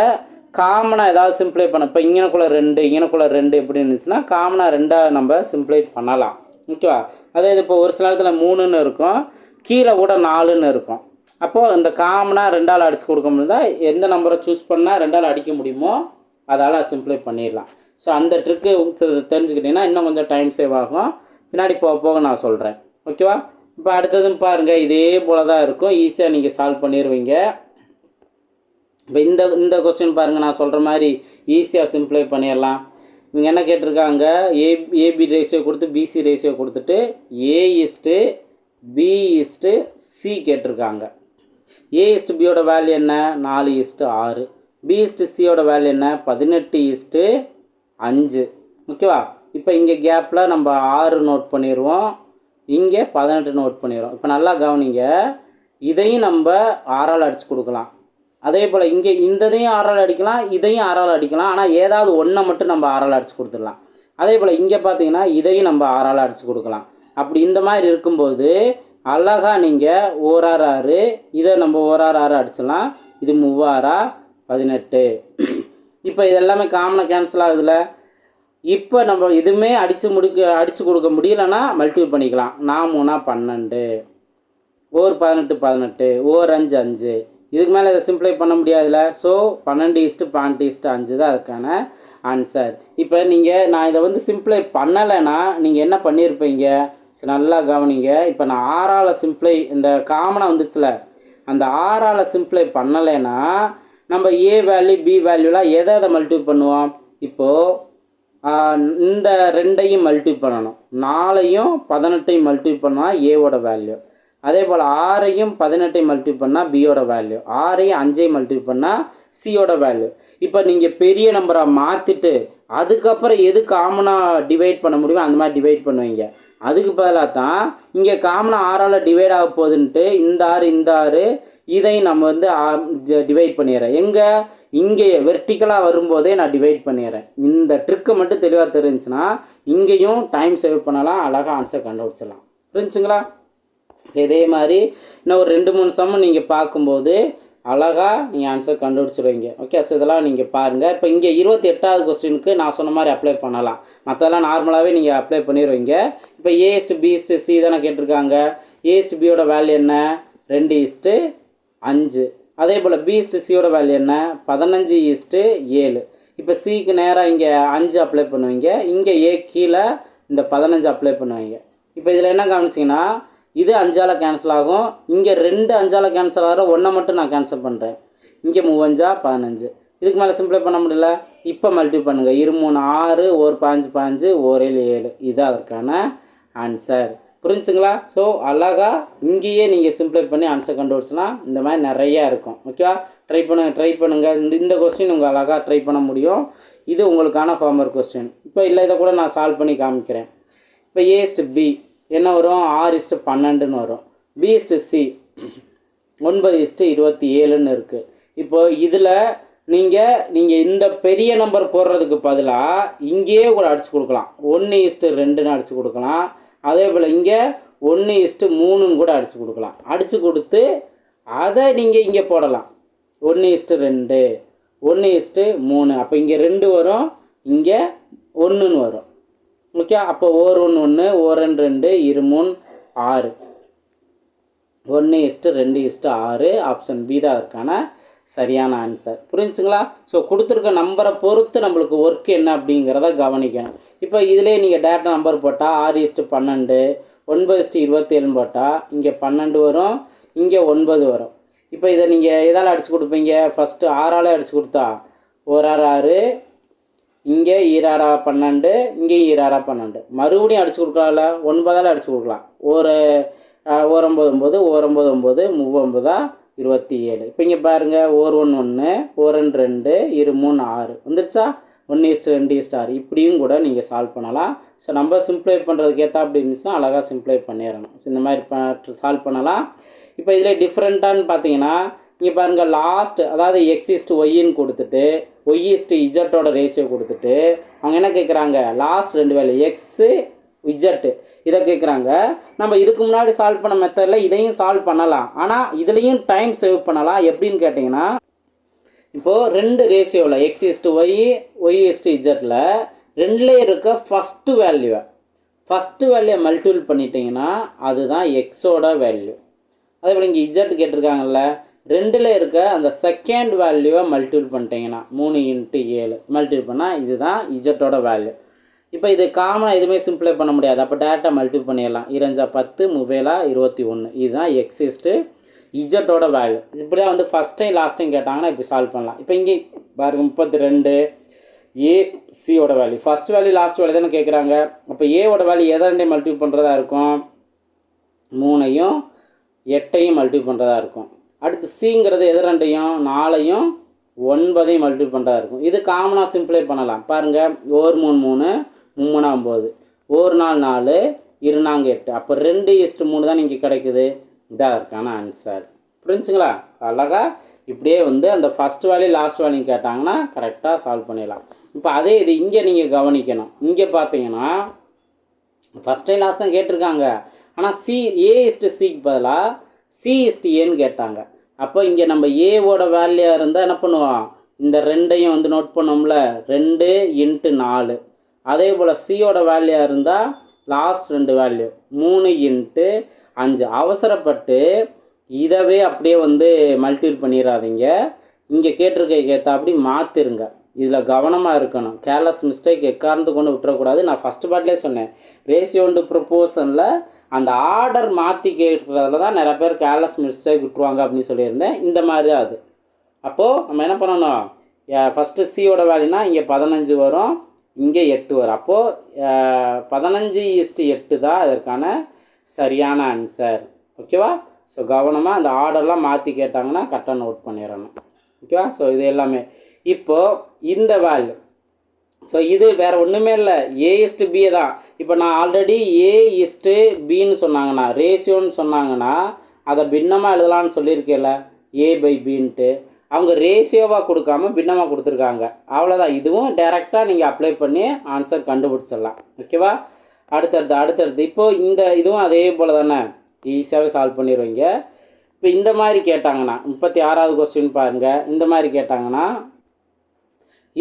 காமனாக ஏதாவது சிம்பிளை பண்ண, இப்போ இங்கனக்குள்ளே 2 எப்படி இருந்துச்சுன்னா காமனாக 2 நம்ம சிம்பிளை பண்ணலாம். ஓகேவா. அதே இது இப்போ ஒரு சில நேரத்தில் 3ன்னு இருக்கும், கீழே கூட 4ன்னு இருக்கும். அப்போது இந்த காமனாக 2ஆல் அடித்து கொடுக்க முடிந்தால் எந்த நம்பரை சூஸ் பண்ணால் 2ஆல் அடிக்க முடியுமோ அதால் சிம்பிளை பண்ணிடலாம். ஸோ அந்த ட்ரிக்கு தெரிஞ்சுக்கிட்டிங்கன்னா இன்னும் கொஞ்சம் டைம் சேவ் ஆகும். பின்னாடி போக நான் சொல்கிறேன். ஓகேவா. இப்போ அடுத்ததும் பாருங்கள், இதே போல் தான் இருக்கும், ஈஸியாக நீங்கள் சால்வ் பண்ணிடுவீங்க. இப்போ இந்த கொஸ்டின் பாருங்கள், நான் சொல்கிற மாதிரி ஈஸியாக சிம்பிளை பண்ணிடலாம். இவங்க என்ன கேட்டிருக்காங்க, ஏபி ரேஷியோ கொடுத்து பிசி ரேஷியோ கொடுத்துட்டு A/B/C கேட்டிருக்காங்க. A/Bயோட வேல்யூ என்ன, 4:6. B/Cயோட வேல்யூ என்ன, 18:5. ஓகேவா. இப்போ இங்கே கேப்பில் நம்ம 6 நோட் பண்ணிடுவோம், இங்கே 18 நோட் பண்ணிடுவோம். இப்போ நல்லா கவனிங்க, இதையும் நம்ம 6ஆல் அடித்து கொடுக்கலாம். அதே போல் இங்கே இந்ததையும் ஆறால் அடிக்கலாம், இதையும் ஆறால் அடிக்கலாம். ஆனால் ஏதாவது ஒன்றை மட்டும் நம்ம ஆறால் அடித்து கொடுத்துடலாம். அதே போல் இங்கே பார்த்தீங்கன்னா இதையும் நம்ம ஆறால் அடித்து கொடுக்கலாம். அப்படி இந்த மாதிரி இருக்கும்போது அழகாக நீங்கள் ஓராறு 6, இதை நம்ம ஓராறு 6 அடிச்சிடலாம். இது 3 18. இப்போ இதெல்லாமே காமனாக கேன்சல் ஆகுதுல. இப்போ நம்ம இதுவுமே அடித்து கொடுக்க முடியலன்னா மல்டிபிள் பண்ணிக்கலாம். 4 3 12, ஓர் 18 18, ஓர் 5 5. இதுக்கு மேலே இதை சிம்ப்ளை பண்ண முடியாதுல்ல. ஸோ 12:12:5 தான் அதுக்கான ஆன்சர். இப்போ நான் இதை வந்து சிம்ப்ளை பண்ணலைன்னா நீங்கள் என்ன பண்ணியிருப்பீங்க? நல்லா கவனிங்க. இப்போ நான் 6ஆல் சிம்ப்ளை இந்த காமனாக வந்துச்சுல, அந்த 6ஆல் சிம்ப்ளை பண்ணலைன்னா நம்ம ஏ வேல்யூ பி வேல்யூலாம் எதை மல்டிபிள் பண்ணுவோம்? இப்போது இந்த 2ஐயும் மல்டிபிள் பண்ணணும். 4ஐயும் 18ஐயும் மல்டிபிள் பண்ணால் ஏவோட வேல்யூ. அதே போல் 6ஐயும் 18ஐயும் மல்டிபிள் பண்ணால் பியோட வேல்யூ. 6ஐயும் 5ஐயும் மல்டிபிள் பண்ணால் சியோட வேல்யூ. இப்போ நீங்கள் பெரிய நம்பரை மாற்றிட்டு அதுக்கப்புறம் எது காமனாக டிவைட் பண்ண முடியுமோ அந்த மாதிரி டிவைட் பண்ணுவீங்க. அதுக்கு பதிலாக தான் இங்கே காமனாக 6ஆல் டிவைட் ஆக போகுதுன்ட்டு இந்த 6 இதையும் நம்ம வந்து டிவைட் பண்ணிடுறேன். இங்கே வெர்டிக்கலாக வரும்போதே நான் டிவைட் பண்ணிடுறேன். இந்த ட்ரிக்கு மட்டும் தெளிவாக தெரிஞ்சுன்னா இங்கேயும் டைம் சேவ் பண்ணலாம், அழகாக ஆன்சர் கண்டுபிடிச்சிடலாம். புரிஞ்சுங்களா? இதே மாதிரி இன்னும் ஒரு 2 3 சம்மு நீங்கள் பார்க்கும்போது அழகாக நீங்கள் ஆன்சர் கண்டுபிடிச்சிடுவீங்க. ஓகே, ஸோ இதெல்லாம் நீங்கள் பாருங்கள். இப்போ இங்கே 28வது கொஸ்டினுக்கு நான் சொன்ன மாதிரி அப்ளை பண்ணலாம். மற்றதெல்லாம் நார்மலாகவே நீங்கள் அப்ளை பண்ணிடுவீங்க. இப்போ A:B:C தானே கேட்டிருக்காங்க. A:B வேல்யூ என்ன? 2:5. அதே போல் B:Cயோட வேல்யூ என்ன? 15:7. இப்போ சிக்கு நேராக இங்கே 5 அப்ளை பண்ணுவீங்க, இங்கே ஏ கீழே இந்த 15 அப்ளை பண்ணுவீங்க. இப்போ இதில் என்ன கவனிச்சிங்கன்னா இது 5ஆல் கேன்சல் ஆகும். இங்கே 2 5ஆல் கேன்சல் ஆகிற 1 மட்டும் நான் கேன்சல் பண்ணுறேன். இங்கே 3 5 15. இதுக்கு மேலே சிம்ப்ளை பண்ண முடியல. இப்போ மல்டிபிள் பண்ணுங்கள். 2 3 6, ஓர் 15 15, ஓர் 7 7. இது அதற்கான ஆன்சர். புரிஞ்சுங்களா? ஸோ அழகாக இங்கேயே நீங்கள் சிம்ப்ளை பண்ணி ஆன்சர் கண்டுபிடிச்சலாம். இந்த மாதிரி நிறையா இருக்கும். ஓகேவா? ட்ரை பண்ணுங்கள். இந்த கொஸ்டின் உங்கள் அழகாக ட்ரை பண்ண முடியும். இது உங்களுக்கான ஹோம்ஒர்க் கொஸ்டின். இப்போ இல்லை, இதை கூட நான் சால்வ் பண்ணி காமிக்கிறேன். இப்போ A:B என்ன வரும்? 6:12 வரும். B:C 9:27 இருக்குது. இப்போ இதில் நீங்கள் இந்த பெரிய நம்பர் போடுறதுக்கு பதிலாக இங்கேயே கூட அடித்து கொடுக்கலாம். 1:2 அடித்து கொடுக்கலாம். அதே போல் இங்கே 1:3 கூட அடித்து கொடுக்கலாம். அடித்து கொடுத்து அதை நீங்கள் இங்கே போடலாம். 1:2 1:3. அப்போ இங்கே 2 வரும், இங்கே 1 வரும். ஓகே, அப்போ ஓர் 1 1, ஓர் 2 2, 2 3 6. 1:2:6. ஆப்ஷன் பி தான் அதற்கான சரியான ஆன்சர். புரிஞ்சுங்களா? ஸோ கொடுத்துருக்க நம்பரை பொறுத்து நம்மளுக்கு ஒர்க் என்ன அப்படிங்கிறத கவனிக்கணும். இப்போ இதிலே நீங்கள் டேட்டா நம்பர் போட்டால் 6:12, 9:27 போட்டால் இங்கே 12 வரும், இங்கே 9 வரும். இப்போ இதை நீங்கள் எதால் அடித்து கொடுப்பீங்க? ஃபஸ்ட்டு 6ஆல் அடித்து கொடுத்தா ஓர் 6 இங்கே 2 12, இங்கே 2 12. மறுபடியும் அடித்து கொடுக்கலாம்ல, 9ஆல் அடித்து கொடுக்கலாம். ஒரு 9 9, ஓர் 9 9, 39 27. இப்போ இங்கே பாருங்கள், ஓர் 1 1, ஓர் 2 2, 2 3 6 வந்துருச்சா? 1:2:6. இப்படியும் கூட நீங்கள் சால்வ் பண்ணலாம். ஸோ நம்ம சிம்ப்ளை பண்ணுறதுக்கு ஏற்றா அப்படி இருந்துச்சுன்னா அழகாக சிம்ப்ளை பண்ணிடணும். ஸோ இந்த மாதிரி சால்வ் பண்ணலாம். இப்போ இதில் டிஃப்ரெண்ட்டானு பார்த்தீங்கன்னா இங்கே பாருங்கள், லாஸ்ட் அதாவது X:Yன்னு கொடுத்துட்டு Y:Z ரேஷியோ கொடுத்துட்டு அவங்க என்ன கேட்குறாங்க? லாஸ்ட் 2 வேல்யூ X:Z இதை கேட்குறாங்க. நம்ம இதுக்கு முன்னாடி சால்வ் பண்ண மெத்தடில் இதையும் சால்வ் பண்ணலாம். ஆனால் இதுலேயும் டைம் சேவ் பண்ணலாம். எப்படின்னு கேட்டிங்கன்னா, இப்போது 2 ரேஷியோவில் X:Y Y:Z ரெண்டுலேயே இருக்க ஃபஸ்ட்டு வேல்யூவை மல்டிபிள் பண்ணிட்டீங்கன்னா அதுதான் எக்ஸோட வேல்யூ. அதே போல் இங்கே இஜெட் கேட்டிருக்காங்கல்ல, 2ல் இருக்க அந்த செகண்ட் வேல்யூவை மல்டிபிள் பண்ணிட்டீங்கன்னா 3 × 7 மல்டிபிள் பண்ணால் இதுதான் இஜெட்டோட வேல்யூ. இப்போ இது காமனாக எதுவுமே சிம்ப்ளை பண்ண முடியாது. அப்போ டேரெக்டாக மல்டிபிள் பண்ணிடலாம். 2 10, 3 21. இதுதான் X:Z வேல்யூ. இப்படி தான் வந்து ஃபஸ்ட் டைம் லாஸ்ட் டைம் கேட்டாங்கன்னா இப்படி சால்வ் பண்ணலாம். இப்போ இங்கே பாருங்கள், 32 AC value first value last value தானே கேட்குறாங்க. அப்போ ஏவோட வேல்யூ எதை 2 மல்டிபிள் பண்ணுறதா இருக்கும்? 3ஐயும் 8ஐயும் மல்டிபிள் பண்ணுறதா இருக்கும். அடுத்து சிங்கிறது எது 2ஐயும் 4ஐயும் 9ஐயும் மல்டிபிள் பண்ணுறதா இருக்கும். இது காமனாக சிம்ப்ளை பண்ணலாம். பாருங்கள், ஓர் 3 3, 3 9, ஓர் 4 4, 2 4 8. அப்போ 2:3 தான் இங்கே கிடைக்குது. இதாக இருக்கான ஆன்சர். புரிஞ்சுங்களா? அழகாக இப்படியே வந்து அந்த ஃபஸ்ட் வேல்யூ லாஸ்ட் வேல்யூ கேட்டாங்கன்னா கரெக்டாக சால்வ் பண்ணிடலாம். இப்போ அதே இது இங்கே நீங்கள் கவனிக்கணும். இங்கே பார்த்தீங்கன்னா ஃபஸ்ட் டைம் லாஸ்ட் தான் கேட்டிருக்காங்க, ஆனால் A/Cக்கு பதிலாக C/Aன்னு கேட்டாங்க. அப்போ இங்கே நம்ம ஏவோட வேல்யூ இருந்தால் என்ன பண்ணுவோம், இந்த ரெண்டையும் வந்து நோட் பண்ணோம்ல, 2 × 4. அதே போல் சியோட வேல்யூ இருந்தால் லாஸ்ட் 2 வேல்யூ 3 × 5. அவசரப்பட்டு இதவே அப்படியே வந்து மல்டிபிள் பண்ணிடாதீங்க. இங்கே கேட்டிருக்க அப்படி மாற்றிருங்க. இதில் கவனமாக இருக்கணும். கேர்லெஸ் மிஸ்டேக் எக்காரணத்து கொண்டு விட்டுறக்கூடாது. நான் ஃபஸ்ட்டு பார்ட்லேயே சொன்னேன், ரேஷியோ அண்ட் ப்ரொப்போர்ஷனில் அந்த ஆர்டர் மாற்றி கேட்குறதுல தான் நிறைய பேர் கேர்லெஸ் மிஸ்டேக் விட்டுருவாங்க அப்படின்னு சொல்லியிருந்தேன். இந்த மாதிரி தான் அது. அப்போது நம்ம என்ன பண்ணணும், ஃபஸ்ட்டு சியோட வேல்யூனா இங்கே 15 வரும், இங்கே 8 வரும். அப்போது 15:8 தான் இதற்கான சரியான ஆன்சர். ஓகேவா? ஸோ கவனமாக அந்த ஆர்டர்லாம் மாற்றி கேட்டாங்கன்னா கரெக்டாக நோட் பண்ணிடணும். ஓகேவா? ஸோ இது எல்லாமே இப்போது இந்த வேல்யூ. ஸோ இது வேறு ஒன்றுமே இல்லை, A/B தான். இப்போ நான் ஆல்ரெடி A/Bன்னு சொன்னாங்கன்னா, ரேஷியோன்னு சொன்னாங்கன்னா அதை பின்னமாக எழுதலான்னு சொல்லியிருக்கேன்ல, A/Bன்ட்டு. அவங்க ரேஷியோவாக கொடுக்காம பின்னமாக கொடுத்துருக்காங்க. அவ்வளோதான். இதுவும் டைரெக்டாக நீங்கள் அப்ளை பண்ணி ஆன்சர் கண்டுபிடிச்சிடலாம். ஓகேவா? அடுத்தடுத்து இப்போது இந்த இதுவும் அதே போல் தானே, ஈஸியாகவே சால்வ் பண்ணிடுவீங்க. இப்போ இந்த மாதிரி கேட்டாங்கன்னா 36வது கொஸ்டின் பாருங்கள். இந்த மாதிரி கேட்டாங்கன்னா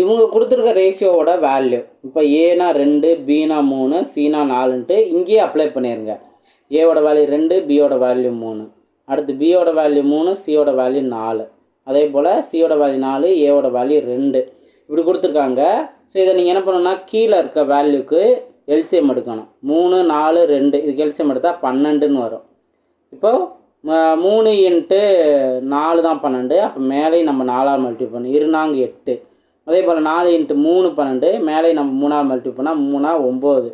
இவங்க கொடுத்துருக்க ரேஷியோவோட வேல்யூ, இப்போ ஏனா 2, பினா 3, சினா 4ன்ட்டு இங்கேயே அப்ளை பண்ணிடுங்க. ஏவோட வேல்யூ 2, பியோட வேல்யூ 3, அடுத்து பியோட வேல்யூ 3, சியோட வேல்யூ 4, அதே போல் சியோட வேல்யூ 4, ஏவோட வேல்யூ 2 இப்படி கொடுத்துருக்காங்க. ஸோ இதை நீங்கள் என்ன பண்ணணும்னா கீழே இருக்க வேல்யூக்கு எல்சிஎம் எடுக்கணும். 3, 4, 2 இதுக்கு எல்சிஎம் எடுத்தால் 12ன்னு வரும். இப்போது 3 × 4 தான் 12. அப்போ மேலே நம்ம 4ஆல் மல்டிபிள் பண்ணணும், 2 8. அதே போல் 4 × 3 12, மேலே நம்ம 3ஆல் மல்டிபிள் பண்ணால் 3 9.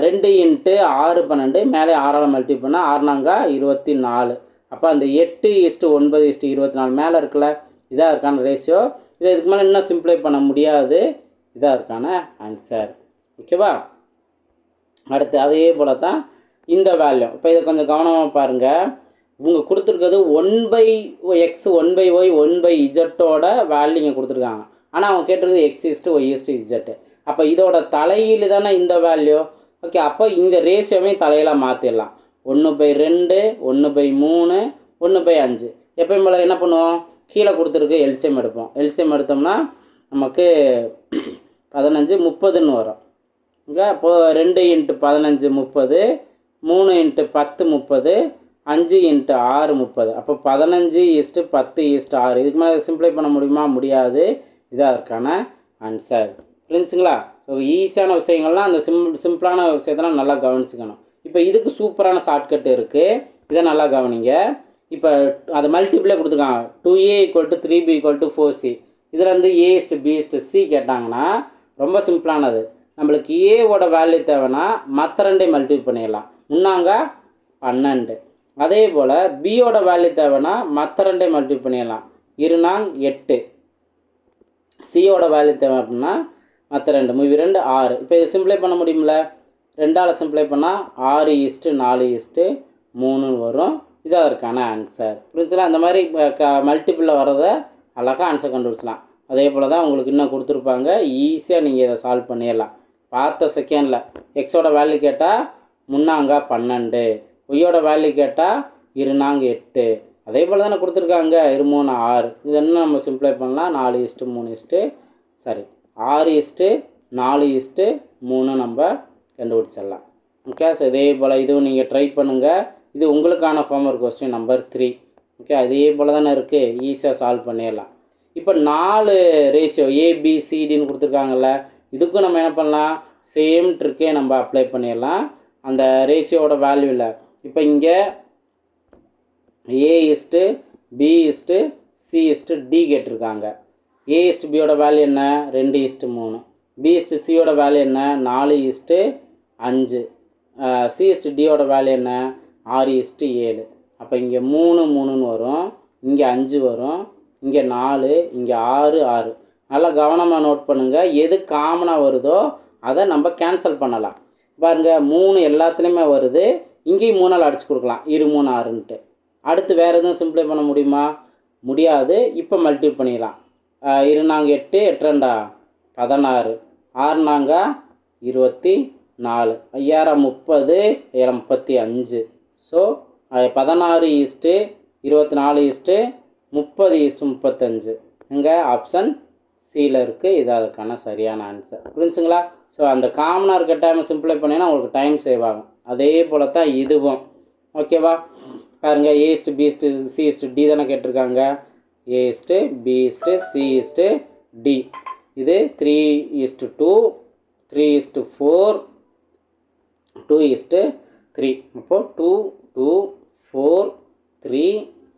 2 × 6 12, மேலே 6ஆல் மல்டிபிள் பண்ணால் 6 24. அப்போ அந்த 8:9:24 மேலே இருக்குல்ல, இதாக இருக்கான ரேஷியோ. இதை இதுக்கு மேலே இன்னும் சிம்ப்ளை பண்ண முடியாது. இதாக இருக்கான ஆன்சர். ஓகேவா? அடுத்து அதே போல் தான் இந்த வேல்யூ. இப்போ இதை கொஞ்சம் கவனமாக பாருங்கள். இவங்க கொடுத்துருக்கிறது 1/x 1/y 1/zோட வேல்யூ இங்கே கொடுத்துருக்காங்க. ஆனால் அவங்க கேட்டிருக்குது x/y/z. அப்போ இதோட தலையில் தானே இந்த வேல்யூ. ஓகே, அப்போ இந்த ரேஷியோவே தலையில் மாற்றிடலாம். 1/2, 1/3, 1/5. எப்பயும் போல் என்ன பண்ணுவோம், கீழே கொடுத்துருக்கு எல்சிஎம் எடுப்போம். எல்சிஎம் எடுத்தோம்னா நமக்கு 15 30ன்னு வரும். ஓகே, அப்போது 2 × 15 30, 3 × 10 30, 5 × 6 30. அப்போ 15:10:6. இதுக்கு மேலே சிம்ப்ளை பண்ண முடியுமா? முடியாது. இதாக இருக்கான ஆன்சர். புரிஞ்சுங்களா? ஸோ ஈஸியான விஷயங்கள்லாம் அந்த சிம்பிளான விஷயத்தெல்லாம் நல்லா கவனிச்சுக்கணும். இப்போ இதுக்கு சூப்பரான ஷார்ட்கட் இருக்குது, இதை நல்லா கவனிங்க. இப்போ அதை மல்டிப்ளே கொடுத்துருக்காங்க. 2a = 3b = 4c. இதில் வந்து A/B/C கேட்டாங்கன்னா ரொம்ப சிம்பிளானது. நம்மளுக்கு ஏவோட வேல்யூ தேவைன்னா மற்ற 2 மல்டிபிள் பண்ணிடலாம். 12. அதே போல் பியோட வேல்யூ தேவைன்னா மற்ற 2 மல்டிபிள் பண்ணிடலாம். 8. சியோட வேல்யூ தேவை அப்படின்னா மற்ற 2 2 6. இப்போ இதை சிம்ப்ளை பண்ண முடியுமில்ல, 2ஆல் சிம்ப்ளை பண்ணால் 6:4:3 வரும். இதாக இருக்கான ஆன்சர். புரிஞ்சுக்கலாம்? அந்த மாதிரி மல்டிப்பிளில் வர்றதை அழகாக ஆன்சர் கண்டுபிடிச்சலாம். அதே போல் தான் உங்களுக்கு இன்னும் கொடுத்துருப்பாங்க. ஈஸியாக நீங்கள் இதை சால்வ் பண்ணிடலாம். பார்த்த செகண்டில் எக்ஸோட வேல்யூ கேட்டால் 3 12, ஒய்யோட வேல்யூ கேட்டால் 2 8. அதே போல் தானே கொடுத்துருக்காங்க. 2 3 6. இது என்ன நம்ம சிம்ப்ளை பண்ணலாம், 4:3 சரி 6:4:3 நம்ம கண்டுபிடிச்சிடலாம். ஓகே, ஸோ இதே போல் இதுவும் நீங்கள் ட்ரை பண்ணுங்கள். இது உங்களுக்கான ஹோம்ஒர்க் கொஸ்டின் நம்பர் 3. ஓகே, அதே போல் தானே இருக்குது, ஈஸியாக சால்வ் பண்ணிடலாம். இப்போ 4 ரேஷியோ ABCDன்னு கொடுத்துருக்காங்கல்ல, இதுக்கும் நம்ம என்ன பண்ணலாம், சேம் ட்ரிக்கே நம்ம அப்ளை பண்ணிடலாம் அந்த ரேஷியோட வேல்யூவில். இப்போ இங்கே A/B/C/D கேட்டிருக்காங்க. A/Bயோட வேல்யூ என்ன, 2:3. B/Cயோட வேல்யூ என்ன, 4:5. C/Dயோட வேல்யூ என்ன, 6:7. அப்போ இங்கே 3 3ன்னு வரும், இங்கே 5 வரும், இங்கே 4, இங்கே 6 6. நல்லா கவனமாக நோட் பண்ணுங்கள். எது காமனாக வருதோ அதை நம்ம கேன்சல் பண்ணலாம். பாருங்கள், 3 எல்லாத்துலேயுமே வருது. இங்கேயும் 3ஆல் அடிச்சு கொடுக்கலாம், 2 3 6ன்ட்டு. அடுத்து வேறு எதுவும் சிம்ப்ளை பண்ண முடியுமா? முடியாது. இப்போ மல்டிபிள் பண்ணிடலாம். 2 நாங்க 8, 8 ரெண்டா 16, 6 நாங்க 24, 5000 30, 35. ஸோ 16:24:30 30:35. இங்கே ஆப்ஷன் சியில் இருக்குது. இது அதுக்கான சரியான ஆன்சர். புரிஞ்சுங்களா? ஸோ அந்த காமனாக இருக்க டைமை சிம்பிளை பண்ணினா உங்களுக்கு டைம் சேவ் ஆகும். அதே போல் தான் இதுவும். ஓகேவா? பாருங்கள், A/B/C/D தானே கேட்டிருக்காங்க. A/B/C/D. இது 3:2, 3:4, 2:3. அப்போது 2, 2, 4, 3,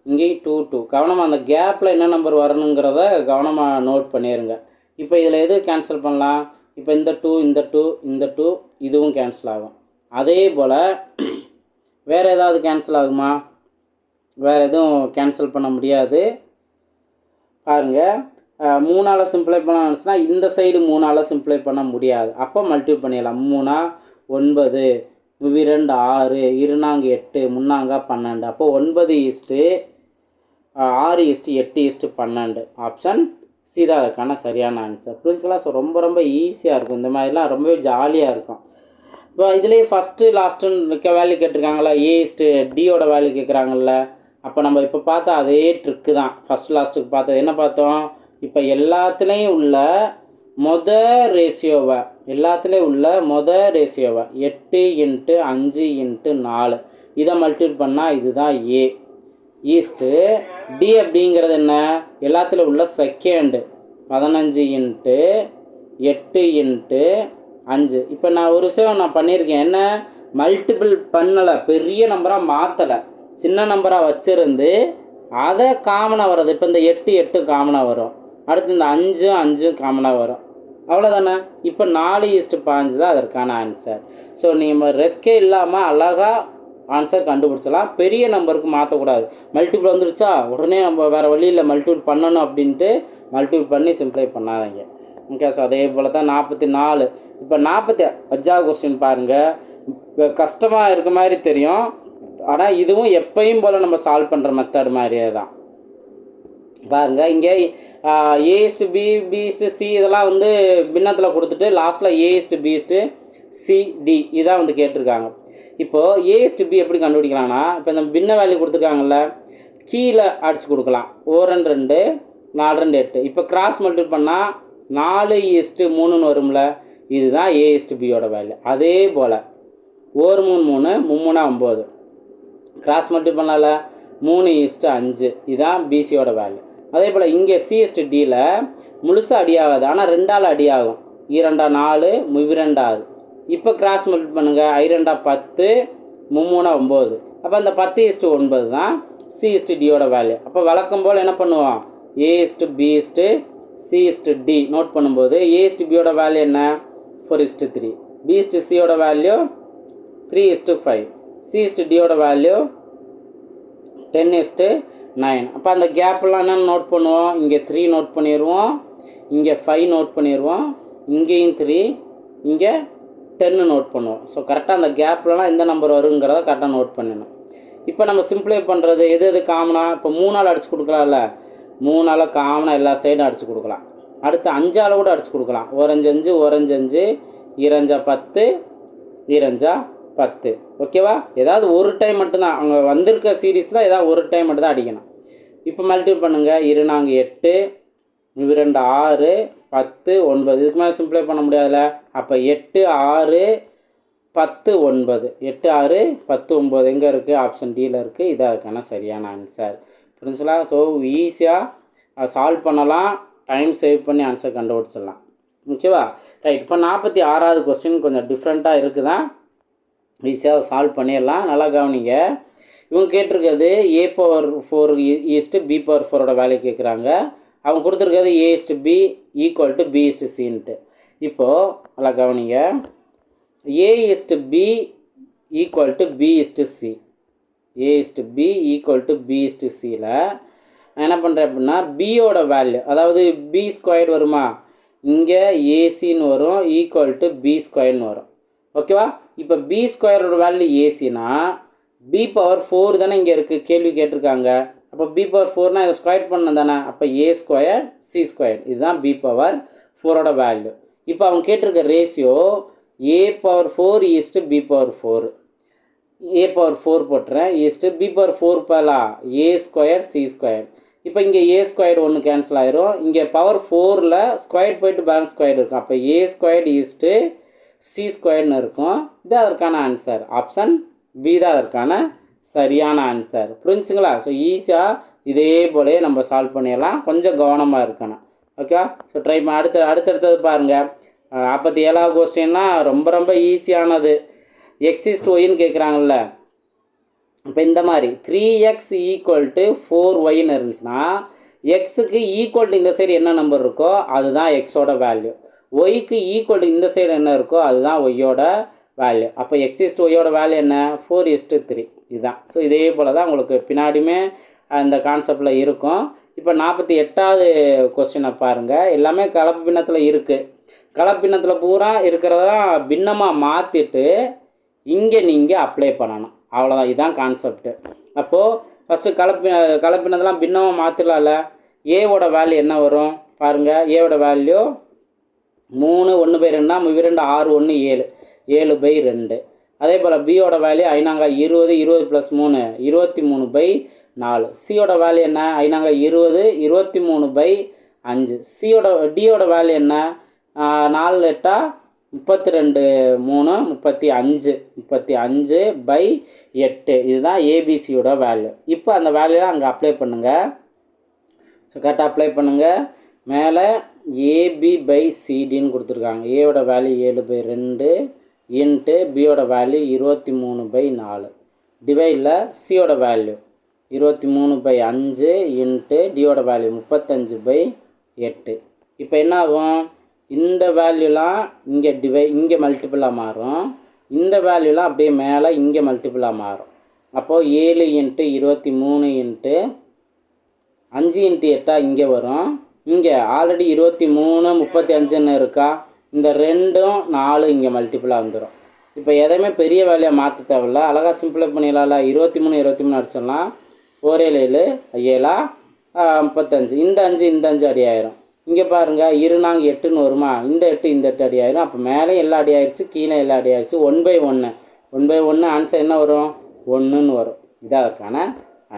இங்கேயும் 2, 2. கவனமாக அந்த கேப்பில் என்ன நம்பர் வரணுங்கிறத கவனமாக நோட் பண்ணிடுங்க. இப்போ இதில் எது கேன்சல் பண்ணலாம்? இப்போ இந்த 2, இந்த 2, இந்த 2 இதுவும் கேன்சல் ஆகும். அதே போல் வேறு ஏதாவது கேன்சல் ஆகுமா? வேறு எதுவும் கேன்சல் பண்ண முடியாது. பாருங்கள், 3ஆல் சிம்பிளை பண்ண நினச்சினா இந்த சைடு 3ஆல் சிம்பிளை பண்ண முடியாது. அப்போ மல்டிபிள் பண்ணிடலாம். 3 9, 2 6, 2 நாங்க 8, 3 நாங்க 12. அப்போ 9:6:8:12. ஆப்ஷன் சி தான் அதுக்கான சரியான ஆன்சர். புரிஞ்சுக்கலாம்? ஸோ ரொம்ப ரொம்ப ஈஸியாக இருக்கும். இந்த மாதிரிலாம் ரொம்பவே ஜாலியாக இருக்கும். இப்போ இதுலேயே ஃபஸ்ட்டு லாஸ்ட்டுன்னு வேல்யூ கேட்டிருக்காங்களா, A/Dயோட வேல்யூ கேட்குறாங்கல்ல. அப்போ நம்ம இப்போ பார்த்தா அதே ட்ரிக்கு தான். ஃபஸ்ட் லாஸ்ட்டுக்கு பார்த்தது என்ன பார்த்தோம்? இப்போ எல்லாத்துலேயும் உள்ள ரேஷியோவை 8:5:4 இதை மல்டிபிள் பண்ணால் இதுதான் A. D அப்படிங்கிறது என்ன? எல்லாத்துலேயும் உள்ள செகண்டு 15:8:5. இப்போ நான் ஒரு விஷயம் நான் பண்ணியிருக்கேன். என்ன? மல்டிபிள் பண்ணலை, பெரிய நம்பராக மாற்றலை, சின்ன நம்பராக வச்சுருந்து அதை காமனாக வர்றது. இப்போ இந்த 8 8 காமனாக வரும். அடுத்து இந்த 5 5 காமனாக வரும். அவ்வளோதானே? இப்போ 4:5 தான் அதற்கான ஆன்சர். ஸோ நீங்கள் ரெஸ்கே இல்லாமல் அழகாக ஆன்சர் கண்டுபிடிச்சலாம். பெரிய நம்பருக்கு மாற்றக்கூடாது. மல்டிபிள் வந்துருச்சா உடனே நம்ம வேறு வழியில் மல்டிபிள் பண்ணணும் அப்படின்ட்டு மல்டிபிள் பண்ணி சிம்ப்ளை பண்ணாதீங்க. ஓகே. ஸோ அதே போல் தான் 44. இப்போ 45 கொஸ்டின் பாருங்கள். கஷ்டமாக இருக்க மாதிரி தெரியும், ஆனால் இதுவும் எப்பயும் போல் நம்ம சால்வ் பண்ணுற மெத்தட் மாதிரியே தான். பாருங்கள், இங்கே A/B, B/C இதெல்லாம் வந்து பின்னத்தில் கொடுத்துட்டு லாஸ்ட்டில் A/B/CD இதான் வந்து கேட்டிருக்காங்க. இப்போது A/B எப்படி கண்டுபிடிக்கலாம்னா, இப்போ இந்த பின்ன வேல்யூ கொடுத்துருக்காங்கல்ல, கீழே அடித்து கொடுக்கலாம். 2 4 8. இப்போ கிராஸ் மல்டிபிள் பண்ணால் 4:3 வரும்ல. இதுதான் A/Bயோட வேல்யூ. அதே போல் 1 3 3 9. கிராஸ் மல்டிபிள் பண்ணல 3:5. இதுதான் BCயோட வேல்யூ. அதே போல் இங்கே C/Dயில் முழுசாக அடியாகாது, ஆனால் 2ஆல் அடியாகும். 2 4 2 6. இப்போ கிராஸ் மல்டிபிள் பண்ணுங்கள். 2 10 3 9. அப்போ அந்த 10:9 தான் C/Dயோட வேல்யூ. அப்போ வழக்கம் போல் என்ன பண்ணுவோம்? A/B/C/D நோட் பண்ணும்போது A/Bயோட வேல்யூ என்ன? 4:3. B/Cயோட வேல்யூ 3:5. C/Dயோட வேல்யூ 10:9. அப்போ அந்த கேப்லாம் என்னென்னு நோட் பண்ணுவோம்? இங்கே 3 நோட் பண்ணிடுவோம், இங்கே 5 நோட் பண்ணிடுவோம், இங்கேயும் 3, இங்கே 10 நோட் பண்ணுவோம். ஸோ கரெக்டாக அந்த கேப்லலாம் எந்த நம்பர் வருங்கிறத கரெக்டாக நோட் பண்ணணும். இப்போ நம்ம சிம்பிளை பண்ணுறது எது காமனாக? இப்போ 3ஆல் அடித்து கொடுக்கலாம்ல, 3ஆல் காமனாக எல்லா சைடும் அடித்து கொடுக்கலாம். அடுத்து 5ஆல் கூட அடித்து கொடுக்கலாம். 1 5 5 1 5 5 2 5 10 2 5 10. ஓகேவா? ஏதாவது ஒரு டைம் மட்டும்தான் அங்கே வந்திருக்க சீரீஸில் ஏதாவது ஒரு டைம் மட்டும் தான் அடிக்கணும். இப்போ மல்டிபிள் பண்ணுங்கள். 2 நாங்க 8 2 6 10 9. இதுக்கு மேலே சிம்பிளை பண்ண முடியாதுல்ல. அப்போ 8 6 10 9. 8 6 10 9 எங்கே இருக்குது? ஆப்ஷன் டியில் இருக்குது. இது அதுக்கான சரியான ஆன்சர். புரிஞ்சுங்களா? ஸோ ஈஸியாக சால்வ் பண்ணலாம், டைம் சேவ் பண்ணி ஆன்சர் கண்டுபிடிச்சிடலாம். ஓகேவா? ரைட். இப்போ 46வது கொஸ்டின் கொஞ்சம் டிஃப்ரெண்ட்டாக இருக்குதான், ஈஸியாக சால்வ் பண்ணிடலாம். நல்லா கவனிங்க. இவங்க கேட்டிருக்கிறது A/4 B/4 வேல்யூ கேட்குறாங்க. அவங்க கொடுத்துருக்கிறது A/B = B/Cன்ட்டு. இப்போது நல்லா கவனிங்க. A/B = B/C. A/B = B/Cயில் நான் என்ன பண்ணுறேன் அப்படின்னா, பியோட வேல்யூ, அதாவது B² வருமா, இங்கே AC வரும், = B² வரும். ஓகேவா? இப்போ B² வேல்யூ AC னா B/4 தானே இங்கே இருக்குது, கேள்வி கேட்டிருக்காங்க. அப்போ பி பவர் ஃபோர்னால் இதை ஸ்கொயர் பண்ண தானே, அப்போ ஏ ஸ்கொயர் சி ஸ்கொயர், இதுதான் பி பவர் ஃபோரோட வேல்யூ. இப்போ அவங்க கேட்டிருக்க ratio A power four is to B power four, A power four போட்டுறேன் ஈஸ்ட்டு பி பவர் ஃபோர் பலா ஏ ஸ்கொயர் சி ஸ்கொயர். இப்போ இங்கே ஏ ஸ்கொயர் ஒன்று கேன்சல் ஆயிரும், இங்கே பவர் ஃபோரில் ஸ்கொயர் போயிட்டு பேலன்ஸ் ஸ்கொயர் இருக்கும், அப்போ ஏ ஸ்கொயர் ஈஸ்ட்டு சி ஸ்கொயர்னு இருக்கும். இது அதற்கான ஆன்சர், ஆப்ஷன் பி தான் அதற்கான சரியான ஆன்சர். புரிஞ்சுங்களா? ஸோ ஈஸியாக இதே போலயே நம்ம சால்வ் பண்ணிடலாம், கொஞ்சம் கவனமாக இருக்கணும். ஓகே, ஸோ ட்ரை அடுத்தடுத்தது பாருங்கள். 47வது கொஸ்டின்னா ரொம்ப ரொம்ப ஈஸியானது. எக்ஸிஸ்ட் ஒய்ன்னு கேட்குறாங்கல்ல. இப்போ இந்த மாதிரி 3x = 4yன்னு இருந்துச்சுன்னா எக்ஸுக்கு ஈக்குவல் இந்த சைடு என்ன நம்பர் இருக்கோ அதுதான் எக்ஸோட வேல்யூ, ஒய்க்கு ஈக்குவல் இந்த சைடு என்ன இருக்கோ அதுதான் ஒய்யோட வேல்யூ. அப்போ எக்ஸிஸ்ட் ஒய்யோட வேல்யூ என்ன, 4:3 இதுதான். ஸோ இதே போல் தான் உங்களுக்கு பின்னாடியுமே அந்த கான்செப்டில் இருக்கும். இப்போ 48வது கொஸ்டினை பாருங்கள். எல்லாமே கலப்பு பின்னத்தில் இருக்குது. கலப்பு பின்னத்தில் பூரா இருக்கிறதான் பின்னமாக மாற்றிட்டு இங்கே நீங்கள் அப்ளை பண்ணணும், அவ்வளோதான். இதுதான் கான்செப்ட்டு. அப்போது ஃபஸ்ட்டு கலப்பினதெல்லாம் பின்னமாக மாற்றிடலாம்ல. ஏவோட வேல்யூ என்ன வரும் பாருங்கள். ஏவோட வேல்யூ 3 1/2 2 6 1 7 7/2. அதே போல் பியோட வேல்யூ 5 20 20 + 3 23/4. சியோட வேல்யூ என்ன, 5 20 23/5. டியோட வேல்யூ என்ன, 4 8 32 3 35 35/8. இதுதான் ஏபிசியோட வேல்யூ. இப்போ அந்த வேல்யூலாம் அங்கே அப்ளை பண்ணுங்கள். ஸோ கரெக்டாக அப்ளை பண்ணுங்கள். மேலே ஏபி/சிடின்னு கொடுத்துருக்காங்க. ஏவோட வேல்யூ 7/2 இன்ட்டு பியோட வேல்யூ 23/4 டிவைடில் சியோட வேல்யூ 23/5 இன்ட்டு டியோட வேல்யூ 35/8. இப்போ என்ன ஆகும், இந்த வேல்யூலாம் இங்கே மல்டிபிளாக மாறும், இந்த வேல்யூலாம் அப்படியே மேலே இங்கே மல்டிபிளாக மாறும். அப்போது 7 × 23 இன்ட்டு 5 × 8 இங்கே வரும். இங்கே ஆல்ரெடி 23 35ன்னு இருக்கா, இந்த 2ம் 4 இங்கே மல்டிபிளாக வந்துடும். இப்போ எதையுமே பெரிய வேல்யூயாக மாற்ற தேவையில்ல, அழகாக சிம்பிளை பண்ணிடலாம்ல. 23 அடிச்சிடலாம். 1 7 7 35, இந்த 5 அடி ஆயிரும். இங்கே பாருங்கள் 2 8ன்னு வருமா, இந்த 8 அடி ஆயிரும். அப்போ மேலே எல்லா அடி ஆயிடுச்சு, கீழே எல்லா அடி ஆயிடுச்சு. 1/1 ஆன்சர் என்ன வரும், 1ன்னு வரும். இதான் அதுக்கான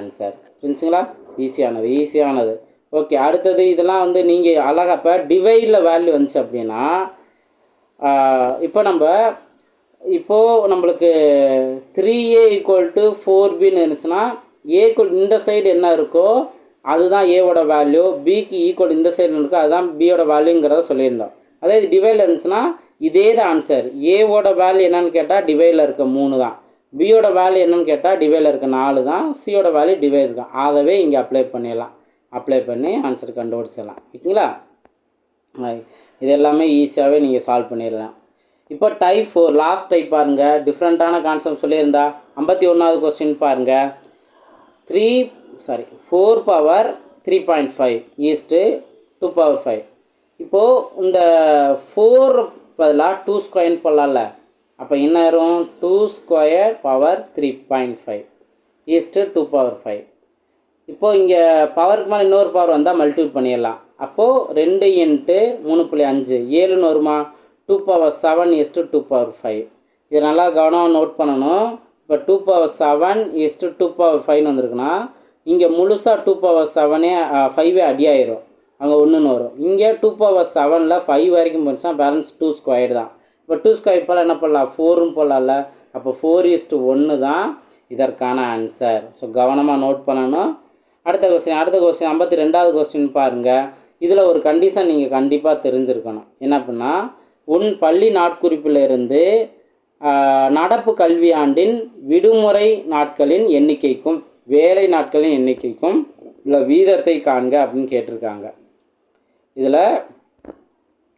ஆன்சர். புரிஞ்சுங்களா? ஈஸியானது. ஓகே, அடுத்தது இதெல்லாம் நீங்கள் அழகாக இப்போ டிவைடில் வேல்யூ வந்துச்சு அப்படின்னா, இப்போது நம்மளுக்கு 3a = 4bன்னு இருந்துச்சுன்னா ஏக்கு இந்த சைடு என்ன இருக்கோ அதுதான் ஏவோட வேல்யூ, பிக்கு ஈக்குவல் இந்த சைடு இருக்கோ அதுதான் பியோட வேல்யூங்கிறத சொல்லியிருந்தோம். அதே இது டிவைடில் இருந்துச்சுன்னா இதே தான் ஆன்சர். ஏவோட வேல்யூ என்னன்னு கேட்டால் டிவைடில் இருக்க 3 தான், பியோட வேல்யூ என்னன்னு கேட்டால் டிவைடில் இருக்க 4 தான், சியோட வேல்யூ டிவைட் இருக்கும். அதவே இங்கே அப்ளை பண்ணி ஆன்சர் கண்டுபிடிச்சிடலாம். ஓகேங்களா? இது எல்லாமே ஈஸியாகவே நீங்கள் சால்வ் பண்ணிடலாம். இப்போ டைப் 4 லாஸ்ட் டைப் பாருங்கள். டிஃப்ரெண்ட்டான கான்செப்ட் சொல்லியிருந்தா 51வது கொஸ்டின் பாருங்கள். 4 பவர் 3.5 = 2/5. இப்போது இந்த 4 பதிலாக 2 ஸ்கொயர்னு போடலாம்ல. அப்போ என்ன ஆயிரும், 2² பவர் 3.5 = 2/5. இப்போது இங்கே பவருக்கு மேலே இன்னொரு பவர் வந்தால் மல்டிபிள் பண்ணிடலாம். அப்போது 2 × 3.5 7ன்னு வருமா, 2/7 = 2/5. இது நல்லா கவனமாக நோட் பண்ணணும். இப்போ 2/7 = 2/5ன்னு வந்திருக்குன்னா இங்கே முழுசாக 2/7 5 அடியாயிரும், அங்கே 1ன்னு வரும். இங்கே 2/7ல் 5 வரைக்கும் போச்சுன்னா பேலன்ஸ் 2² தான். இப்போ 2² போல் என்ன பண்ணலாம், 4ன்னு போடலாம்ல. அப்போ 4:1 தான் இதற்கான ஆன்சர். ஸோ கவனமாக நோட் பண்ணணும். அடுத்த கொஸ்டின் 52வது கொஸ்டின் பாருங்கள். இதில் ஒரு கண்டிஷன் நீங்கள் கண்டிப்பாக தெரிஞ்சிருக்கணும். என்ன அப்படின்னா, உன் பள்ளி நாட்குறிப்பிலிருந்து நடப்பு கல்வியாண்டின் விடுமுறை நாட்களின் எண்ணிக்கைக்கும் வேலை நாட்களின் எண்ணிக்கைக்கும் உள்ள வீதத்தை காண்க அப்படின்னு கேட்டிருக்காங்க. இதில்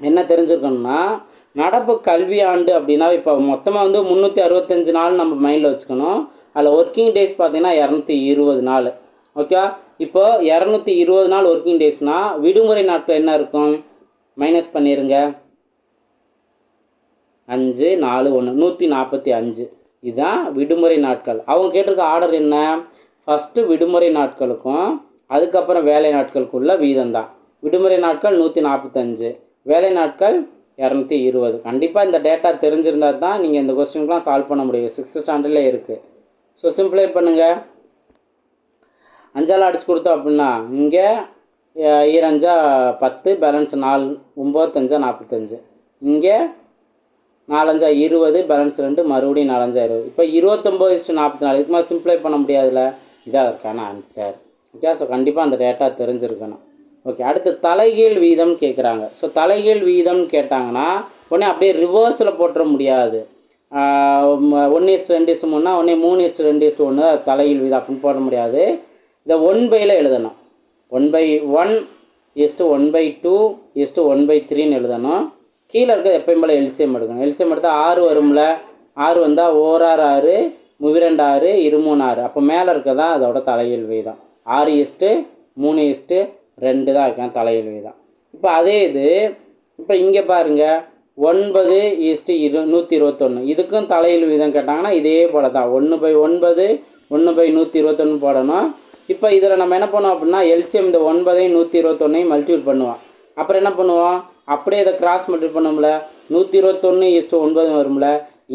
என்ன தெரிஞ்சுக்கணும்னா, நடப்பு கல்வியாண்டு அப்படின்னா இப்போ மொத்தமாக 365 நாள் நம்ம மைண்டில் வச்சுக்கணும். அதில் ஒர்க்கிங் டேஸ் பார்த்திங்கன்னா 220 நாள். ஓகே, இப்போ 220 நாள் ஒர்க்கிங் டேஸ்னால் விடுமுறை நாட்கள் என்ன இருக்கும், மைனஸ் பண்ணிடுங்க. 5 4 1 145. இதுதான் விடுமுறை நாட்கள். அவங்க கேட்டிருக்க ஆர்டர் என்ன, ஃபஸ்ட்டு விடுமுறை நாட்களுக்கும் அதுக்கப்புறம் வேலை நாட்களுக்குள்ள வீதம் தான். விடுமுறை நாட்கள் 145, வேலை நாட்கள் 220. கண்டிப்பாக இந்த டேட்டா தெரிஞ்சிருந்தால் தான் நீங்கள் இந்த கொஸ்டினுக்குலாம் சால்வ் பண்ண முடியும். 6th ஸ்டாண்டர்டில் இருக்குது. ஸோ சிம்பிளை பண்ணுங்கள். 5ஆல் அடிச்சு கொடுத்தோம் அப்படின்னா இங்கே 2 10, பேலன்ஸ் 4, 9 5 45. இங்கே 4 5 20, பேலன்ஸ் 2, மறுபடியும் 4 5 20. இப்போ 29:44. இதுக்கு மேலே சிம்பிளை பண்ண முடியாதுல்ல. இதான் அதற்கான ஆன்சர். ஓகே, ஸோ கண்டிப்பாக அந்த டேட்டா தெரிஞ்சிருக்கணும். ஓகே, அடுத்து தலைகீழ் வீதம் கேட்குறாங்க. ஸோ தலைகீழ் வீதம் கேட்டாங்கன்னா உடனே அப்படியே ரிவர்ஸில் போட்டுற முடியாது. 1:2:3னா உடனே 3:2:1 தலைகீழ் வீதம் அப்படின்னு போட முடியாது. இதை 1/ல எழுதணும். 1/1:1/2:1/3ன்னு எழுதணும். கீழே இருக்கிறது எப்பயும் போல் எல்சிஎம் எடுக்கணும். எல்சிஎம் எடுத்தால் 6 வரும்ல. 6 வந்தால் 1 6 6, 2 6, 2 3 6. அப்போ மேலே இருக்கிறதான் அதோட தலைகீழ் வீதம். 6:3:2 தான் இருக்கான் தலைகீழ் வீதம். இப்போ அதே இது இப்போ இங்கே பாருங்கள் 9:121. இதுக்கும் தலைகீழ் வீதம் கேட்டாங்கன்னா இதே போல தான் 1/9 1/121 போடணும். இப்போ இதில் நம்ம என்ன பண்ணுவோம் அப்படின்னா எல்சிஎம் இந்த 9ஐயும் 121ஐயும் மல்டிபிள் பண்ணுவோம். அப்புறம் என்ன பண்ணுவோம், அப்படியே இதை கிராஸ் மல்டிபிள் பண்ணோம்ல, 121:9 வரும்ல.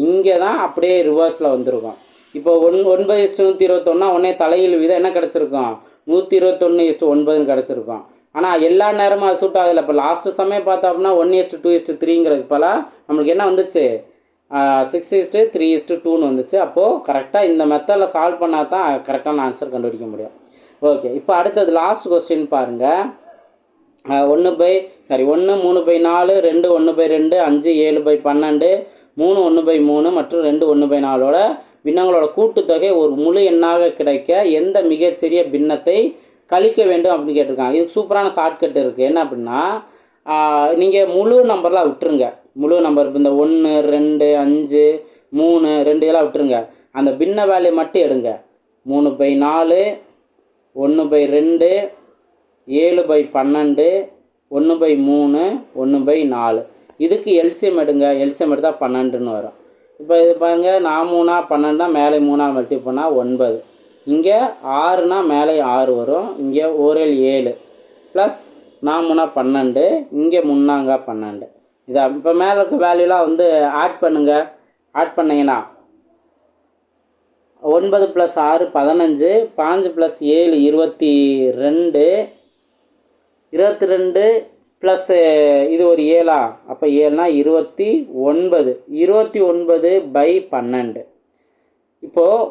இங்கே தான் அப்படியே ரிவர்ஸில் வந்துருக்கும். இப்போ 9:121 உடனே தலைகீழ் வீதம் என்ன கிடச்சிருக்கும், 121:9 கிடச்சிருக்கும். ஆனால் எல்லா நேரமும் அது சூட் ஆகலை. இப்போ லாஸ்ட்டு சமயம் பார்த்தோம் அப்படின்னா 1:2:3 போல் நம்மளுக்கு என்ன வந்துச்சு, 6:3:2ன்னு வந்துச்சு. அப்போது கரெக்டாக இந்த மெத்தடில் சால்வ் பண்ணால் தான் கரெக்டான ஆன்சர் கண்டுபிடிக்க முடியும். ஓகே, இப்போ அடுத்தது லாஸ்ட் கொஸ்டின் பாருங்கள். 1 3/4, 2 1/2, 5 7/12, 3 1/3 மற்றும் 2 1/4ஓட பின்னங்களோட கூட்டுத்தொகை ஒரு முழு எண்ணாக கிடைக்க எந்த மிகச்சிறிய பின்னத்தை கழிக்க வேண்டும் அப்படின்னு கேட்டிருக்காங்க. இதுக்கு சூப்பரான ஷார்ட்கட் இருக்குது. என்ன அப்படின்னா நீங்கள் முழு நம்பர்லாம் விட்டுருங்க. முழு நம்பர் இந்த 1 2 5 3 2 இதெல்லாம் விட்டுருங்க. அந்த பின்ன வேல்யூ மட்டும் எடுங்க. 3/4, 1/2, 7/12, 1/3, 1/4. இதுக்கு எல்சிஎம் எடுங்க. எல்சிஎம் எடுத்தால் 12ன்னு வரும். இப்போ இது பாருங்கள், 4 3 12, மேலே 3 மல்டிபிள் பண்ணால் 9. இங்கே 6னா மேலே 6 வரும். இங்கே 1 7 ப்ளஸ் 4 3 12, இங்கே 3 12. இதை இப்போ மேலே இருக்க வேல்யூலாம் வந்து ஆட் பண்ணுங்கள். ஆட் பண்ணிங்கன்னா 9 + 6 15, 5 + 7 22, 22 ப்ளஸ் இது ஒரு 7. அப்போ 7னா 29. 29/12. இப்போது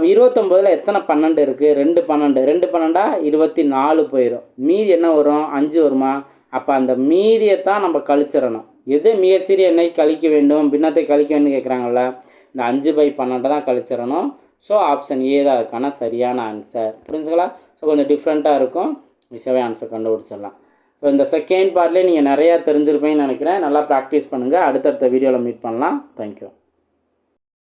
29ல் எத்தனை 12 இருக்குது, 2 12. 2 12 24 போயிடும். மீதி என்ன வரும், 5 வருமா. அப்போ அந்த மீதியை தான் நம்ம கழிச்சிடணும். எது மிகச்சிறிய எண்ணெய் கழிக்க வேண்டும், பின்னத்தை கழிக்க வேண்டும் கேட்குறாங்கல்ல, இந்த 5/12 தான் கழிச்சிடணும். ஸோ ஆப்ஷன் ஏ தான் அதுக்கான சரியான ஆன்சர். புரிஞ்சுங்களா. ஸோ கொஞ்சம் டிஃப்ரெண்ட்டாக இருக்கும், ஈஸியாகவே ஆன்சர் கண்டுபிடிச்சிடலாம். ஸோ இந்த செகண்ட் பார்ட்லேயே நீங்கள் நிறையா தெரிஞ்சிருப்பீங்கன்னு நினைக்கிறேன். நல்லா ப்ராக்டிஸ் பண்ணுங்கள். அடுத்தடுத்த வீடியோவில் மீட் பண்ணலாம். தேங்க்யூ.